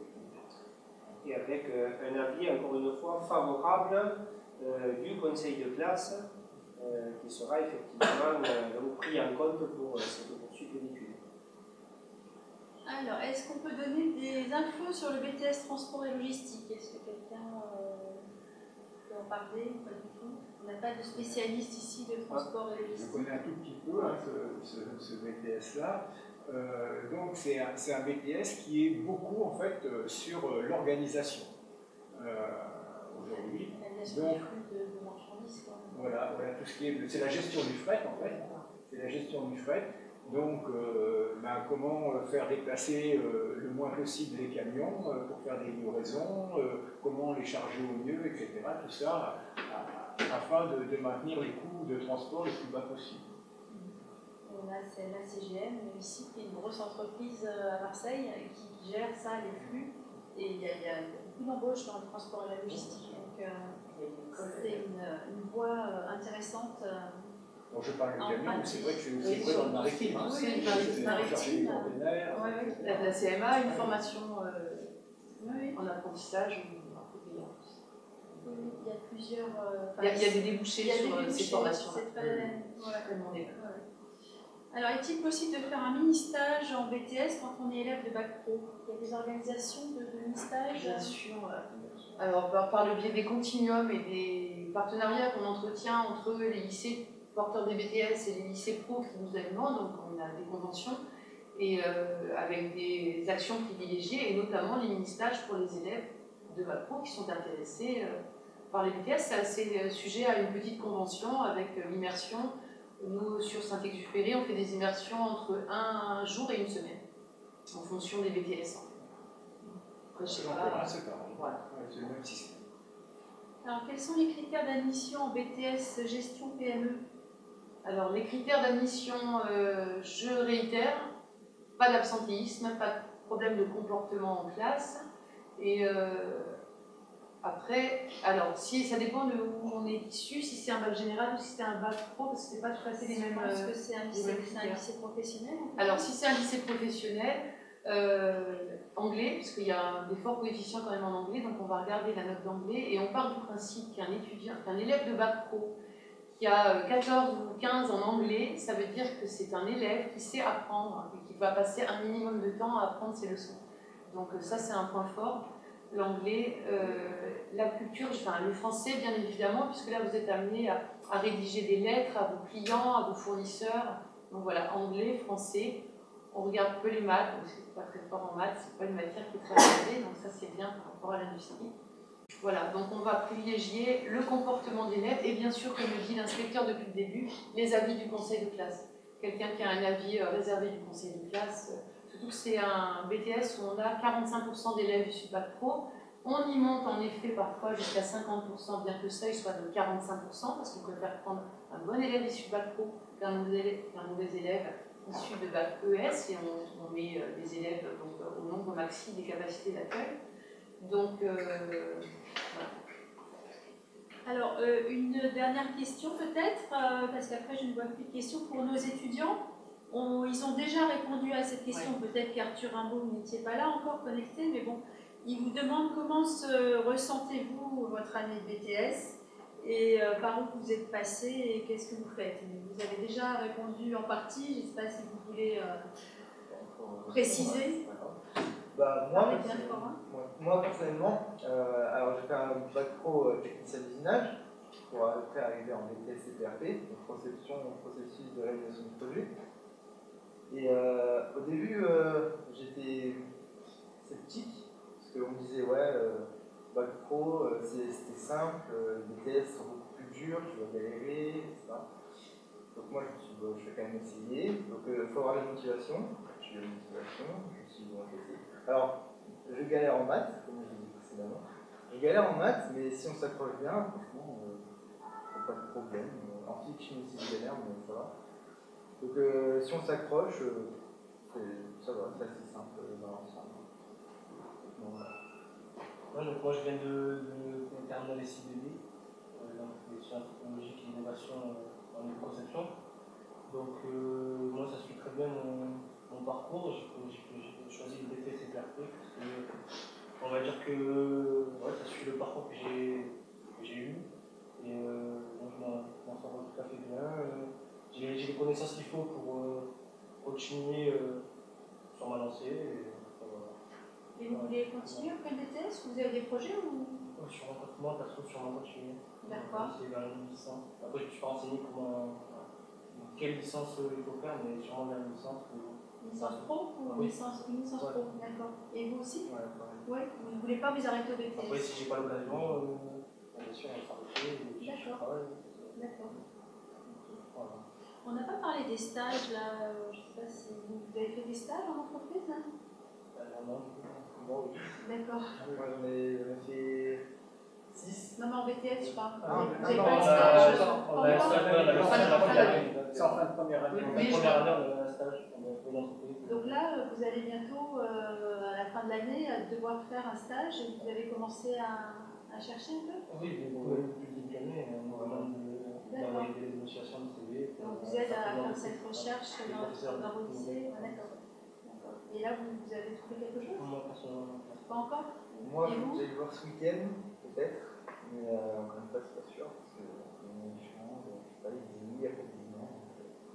Et avec un avis, encore une fois, favorable du conseil de classe qui sera effectivement pris en compte pour cette poursuite d'études. Alors, est-ce qu'on peut donner des infos sur le BTS transport et logistique? Est-ce que quelqu'un peut en parler? Pas du tout. On n'a pas de spécialiste ici de transport et logistique. Je connais un tout petit peu ce BTS-là. Donc c'est un BTS qui est beaucoup en fait sur l'organisation aujourd'hui. L'organisation des flux de marchandises. Voilà, tout ce qui est, c'est la gestion du fret en fait. C'est la gestion du fret. Donc, comment faire déplacer le moins possible les camions pour faire des livraisons, comment les charger au mieux, etc. Tout ça afin de maintenir les coûts de transport le plus bas possible. On a la CGM ici, qui est une grosse entreprise à Marseille qui gère ça, les flux. Et il y a beaucoup d'embauches dans le transport et la logistique. Donc, c'est une voie intéressante. Donc je parle du camion, mais c'est vrai que c'est aussi vrai dans le maritime. Oui, la CMA, une formation en apprentissage. Il y a plusieurs. Il y a des débouchés sur ces formations-là. Alors, est-il possible de faire un mini-stage en BTS quand on est élève de bac pro? Il y a des organisations de mini-stage? Bien sûr. Alors, par le biais des continuums et des partenariats qu'on entretient entre les lycées porteurs des BTS et les lycées pro qui nous alimentent, donc on a des conventions. et avec des actions privilégiées, et notamment les mini-stages pour les élèves de Bac Pro qui sont intéressés par les BTS. C'est sujet à une petite convention avec l'immersion. Nous, sur Saint-Exupéry, on fait des immersions entre un jour et une semaine, en fonction des BTS. Après, je sais pas. C'est pareil. Voilà. C'est le même système. Alors, quels sont les critères d'admission en BTS gestion PME? Alors, les critères d'admission, je réitère, pas d'absentéisme, pas de problème de comportement en classe. Et après, alors, si, ça dépend de où on est issu, si c'est un bac général ou si c'est un bac pro, parce que c'est pas tout à fait les mêmes. Est-ce que c'est un lycée professionnel? Alors, si c'est un lycée professionnel, anglais, parce qu'il y a des forts coefficients quand même en anglais, donc on va regarder la note d'anglais, et on part du principe qu'un élève de bac pro qui a 14 ou 15 en anglais, ça veut dire que c'est un élève qui sait apprendre et qui va passer un minimum de temps à apprendre ses leçons. Donc ça, c'est un point fort. L'anglais, la culture, enfin le français bien évidemment, puisque là vous êtes amené à rédiger des lettres à vos clients, à vos fournisseurs. Donc voilà, anglais, français. On regarde peu les maths, donc c'est pas très fort en maths, c'est pas une matière qui est très élevée, donc ça c'est bien par rapport à l'industrie. Voilà, donc on va privilégier le comportement des élèves et bien sûr, comme le dit l'inspecteur depuis le début, les avis du conseil de classe. Quelqu'un qui a un avis réservé du conseil de classe, surtout que c'est un BTS où on a 45% d'élèves issus de Bac Pro. On y monte en effet parfois jusqu'à 50%, bien que le seuil soit de 45%, parce qu'on préfère prendre un bon élève issu de Bac Pro qu'un mauvais élève issu de Bac ES, et on met des élèves donc, au nombre maxi des capacités d'accueil. Donc, voilà. Alors, une dernière question peut-être, parce qu'après je ne vois plus de questions pour nos étudiants. Ils ont déjà répondu à cette question, ouais. Peut-être qu'Arthur Rimbaud, vous n'étiez pas là encore connecté, mais bon, il vous demande comment ressentez-vous votre année de BTS et par où vous êtes passé et qu'est-ce que vous faites. Vous avez déjà répondu en partie, je ne sais pas si vous voulez préciser. Bah, moi personnellement, alors j'ai fait un bac pro technicien d'usinage pour après arriver en BTS CPRP, donc processus de réalisation de projet. Et au début, j'étais sceptique parce qu'on me disait ouais, bac pro c'était simple, BTS sont beaucoup plus dur, tu vas galérer, etc. Donc moi je me suis dit, bon, je vais quand même essayer. Donc il faut avoir la motivation. J'ai eu la motivation, je me suis dit bon, je vais essayer. Alors, je galère en maths, comme je l'ai dit précédemment. Je galère en maths, mais si on s'accroche bien, franchement, il n'y a pas de problème. En fiction aussi, je galère, mais ça va. Donc, si on s'accroche, ça va, c'est assez simple dans l'ensemble. Voilà. Moi, je viens de terminal SIBD, donc des sciences technologiques et innovation en éco-conception. Donc, moi, ça suit très bien mon parcours. J'ai choisi le BTS CPRP parce que on va dire que ouais, ça suit le parcours que j'ai eu et donc je m'en sors tout à fait bien. J'ai les connaissances qu'il faut pour continuer sur ma lancée. Et vous voulez continuer après le BTS? Vous avez des projets ou... Sur moi, perso, sur ma continuer. D'accord. C'est vers une licence. Après, je ne me suis pas renseigné quelle licence il faut faire, mais sûrement vers une licence. Licence pro ou oui. Une licence pro, d'accord. Et vous aussi? Ouais, pareil. Ouais, vous ne voulez pas vous arrêter au BTS? Après, si j'ai pas l'occasion, bien sûr, on va s'arrêter. D'accord. D'accord. Voilà. On n'a pas parlé des stages là, je ne sais pas si vous avez fait des stages en entreprise hein? Non, oui. D'accord. Moi j'en ai fait 6. Non mais en BTS je parle. Vous n'avez pas de stage? On a un stage, c'est en fin de première année. En première année, on a un stage, on a fait l'entreprise. Donc là, vous allez bientôt, à la fin de l'année, devoir faire un stage et vous avez commencé à chercher un peu? Oui, depuis le début de l'année, on a vraiment d'envoyer des négociations de CV. Donc vous êtes à faire cette recherche dans vos lycées? D'accord. Et là, vous avez trouvé quelque chose? Moi, personnellement. Pas encore? Moi, je vais voir ce week-end, peut-être, mais encore une fois, c'est pas sûr, parce que c'est différent, je sais pas, il dit oui, après il dit non.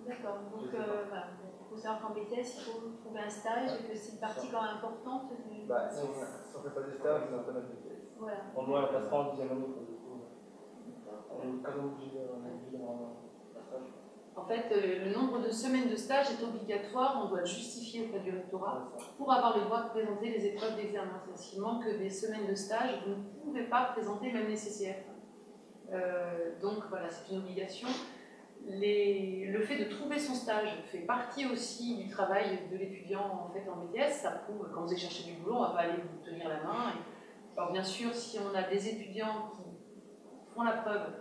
D'accord, donc voilà. Il faut savoir qu'en BTS, il faut trouver un stage et que c'est une partie quand même importante. Bah, si on ne fait pas de stage, on n'a pas notre BTS. Voilà. On passe pas en deuxième année, pour le coup. On est quand même obligé d'avoir un stage. En fait, le nombre de semaines de stage est obligatoire, on doit le justifier auprès du rectorat pour avoir le droit de présenter les épreuves d'examen. S'il manque des semaines de stage, vous ne pouvez pas présenter même les CCF. Donc voilà, c'est une obligation. Le fait de trouver son stage fait partie aussi du travail de l'étudiant en fait en BTS. Ça prouve, quand vous allez chercher du boulot, on ne va pas aller vous tenir la main. Alors bien sûr, si on a des étudiants qui font la preuve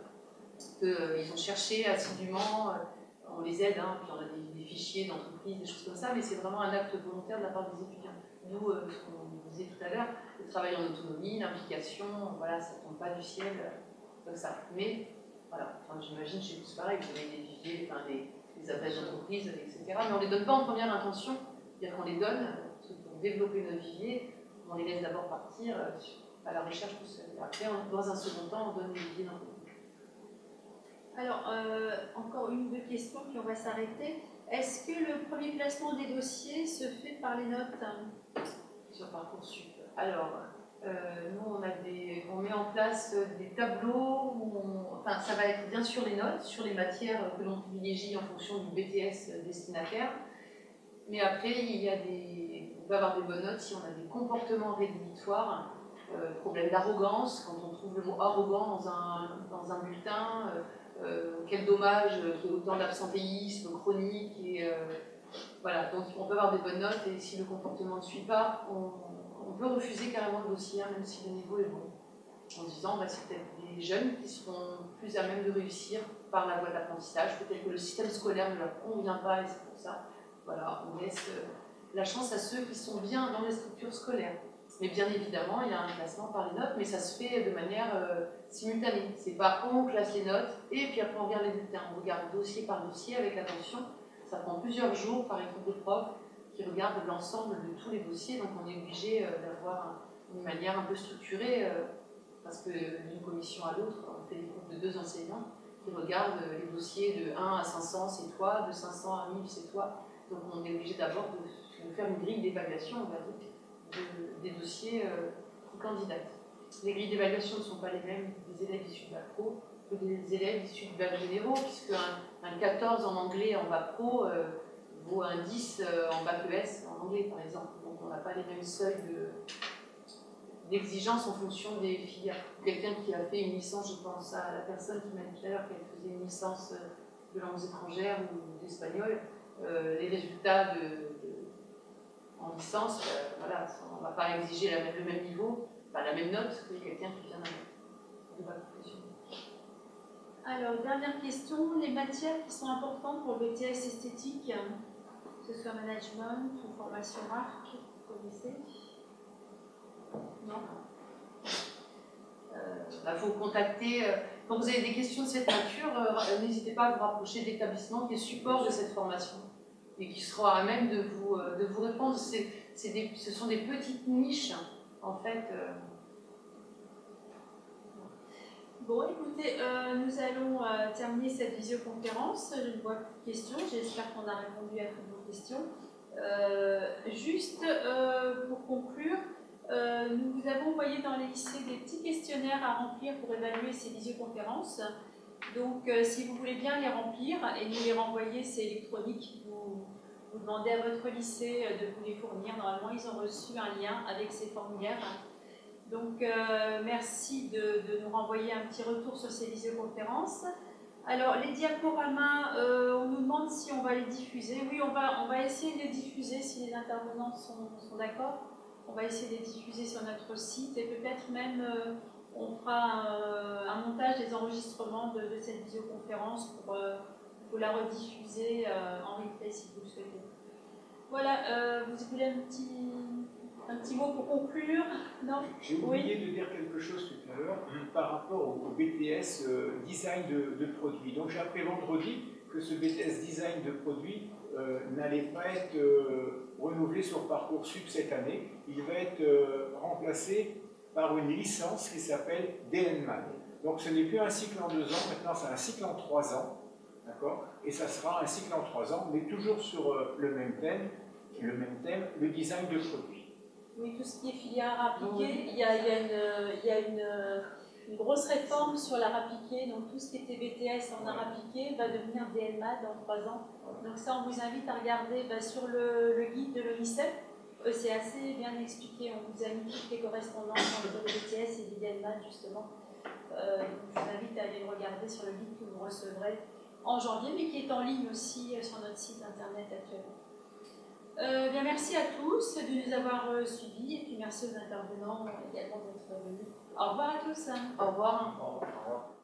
qu'ils ont cherché assidûment, on les aide, hein, puis on a des fichiers d'entreprise, des choses comme ça, mais c'est vraiment un acte volontaire de la part des étudiants. D'où ce qu'on disait tout à l'heure, le travail en autonomie, l'implication, voilà, ça ne tombe pas du ciel comme ça. Mais voilà, enfin, j'imagine chez vous c'est pareil, vous avez des viviers, enfin, des appels d'entreprise, etc. Mais on ne les donne pas en première intention, c'est-à-dire qu'on les donne pour développer notre vivier, on les laisse d'abord partir à la recherche tout seul. Après, dans un second temps, on donne les viviers d'entreprise. Alors, encore une ou deux questions, puis on va s'arrêter. Est-ce que le premier classement des dossiers se fait par les notes sur Parcoursup? Alors, nous, on met en place des tableaux enfin, ça va être bien sûr les notes sur les matières que l'on privilégie en fonction du BTS destinataire. Mais après, on peut avoir des bonnes notes si on a des comportements rédhibitoires, problème d'arrogance, quand on trouve le mot arrogant dans un bulletin, quel dommage qu'il y ait autant d'absentéisme chronique. Voilà, donc on peut avoir des bonnes notes et si le comportement ne suit pas, on peut refuser carrément le dossier, même si le niveau est bon, en disant c'est peut-être des jeunes qui seront plus à même de réussir par la voie de l'apprentissage, peut-être que le système scolaire ne leur convient pas et c'est pour ça. Voilà, on laisse la chance à ceux qui sont bien dans les structures scolaires. Mais bien évidemment, il y a un classement par les notes, mais ça se fait de manière simultanée. C'est pas on classe les notes et puis après on regarde les bulletins. On regarde dossier par dossier avec attention. Ça prend plusieurs jours par équipe de profs qui regardent l'ensemble de tous les dossiers. Donc on est obligé d'avoir une manière un peu structurée parce que d'une commission à l'autre, on fait des groupes de 2 enseignants qui regardent les dossiers de 1 à 500, c'est toi, de 500 à 1000, c'est toi. Donc on est obligé d'abord de faire une grille d'évaluation, on va dire, des dossiers qui candidatent. Les grilles d'évaluation ne sont pas les mêmes des élèves issus de bac pro que des élèves issus de bac généraux, puisque un 14 en anglais en bac pro vaut un 10 en bac ES en anglais, par exemple. Donc on n'a pas les mêmes seuils d'exigence en fonction des filières. Quelqu'un qui a fait une licence, je pense à la personne qui m'a dit tout à l'heure qu'elle faisait une licence de langues étrangères ou d'espagnol, les résultats en licence, voilà, on ne va pas exiger le même niveau, la même note que quelqu'un qui vient d'un bac professionnel. Alors, dernière question, les matières qui sont importantes pour le BTS esthétique, que ce soit management ou formation marque, vous connaissez? Non. Il faut contacter, quand vous avez des questions de cette nature, n'hésitez pas à vous rapprocher de l'établissement qui est support de cette formation et qui sera à même de vous répondre. Ce sont des petites niches, en fait. Bon, écoutez, nous allons terminer cette visioconférence. Je ne vois plus de questions. J'espère qu'on a répondu à toutes vos questions. Juste pour conclure, nous vous avons envoyé dans les lycées des petits questionnaires à remplir pour évaluer ces visioconférences. Donc, si vous voulez bien les remplir et nous les renvoyer, c'est électronique. Vous demandez à votre lycée de vous les fournir. Normalement, ils ont reçu un lien avec ces formulaires. Donc, merci de nous renvoyer un petit retour sur ces visioconférences. Alors, les diaporamas, on nous demande si on va les diffuser. Oui, on va essayer de les diffuser si les intervenants sont d'accord. On va essayer de les diffuser sur notre site et peut-être même on fera un montage des enregistrements de cette visioconférence pour la rediffuser en replay si vous le souhaitez. Voilà, vous voulez un petit mot pour conclure? Non? J'ai oublié de dire quelque chose tout à l'heure par rapport au BTS design de produits. Donc j'ai appris vendredi que ce BTS design de produits n'allait pas être renouvelé sur Parcoursup cette année. Il va être remplacé par une licence qui s'appelle DNMAN. Donc ce n'est plus un cycle en 2 ans, maintenant c'est un cycle en 3 ans. D'accord? Et ça sera un cycle en 3 ans, mais toujours sur le même thème, le design de produits. Oui, tout ce qui est filière appliquée, il y a une grosse réforme sur l'art appliqué, donc tout ce qui était BTS en art appliqué va devenir DLMA dans 3 ans. Donc ça, on vous invite à regarder sur le guide de l'ONICEP. C'est assez bien expliqué, on vous a mis toutes les correspondances entre le BTS et l'IDLMA justement. Donc je vous invite à aller le regarder sur le guide que vous recevrez en janvier, mais qui est en ligne aussi sur notre site internet actuellement. Bien, merci à tous de nous avoir suivis, et puis merci aux intervenants également d'être venus. Au revoir à tous. Au revoir. Au revoir.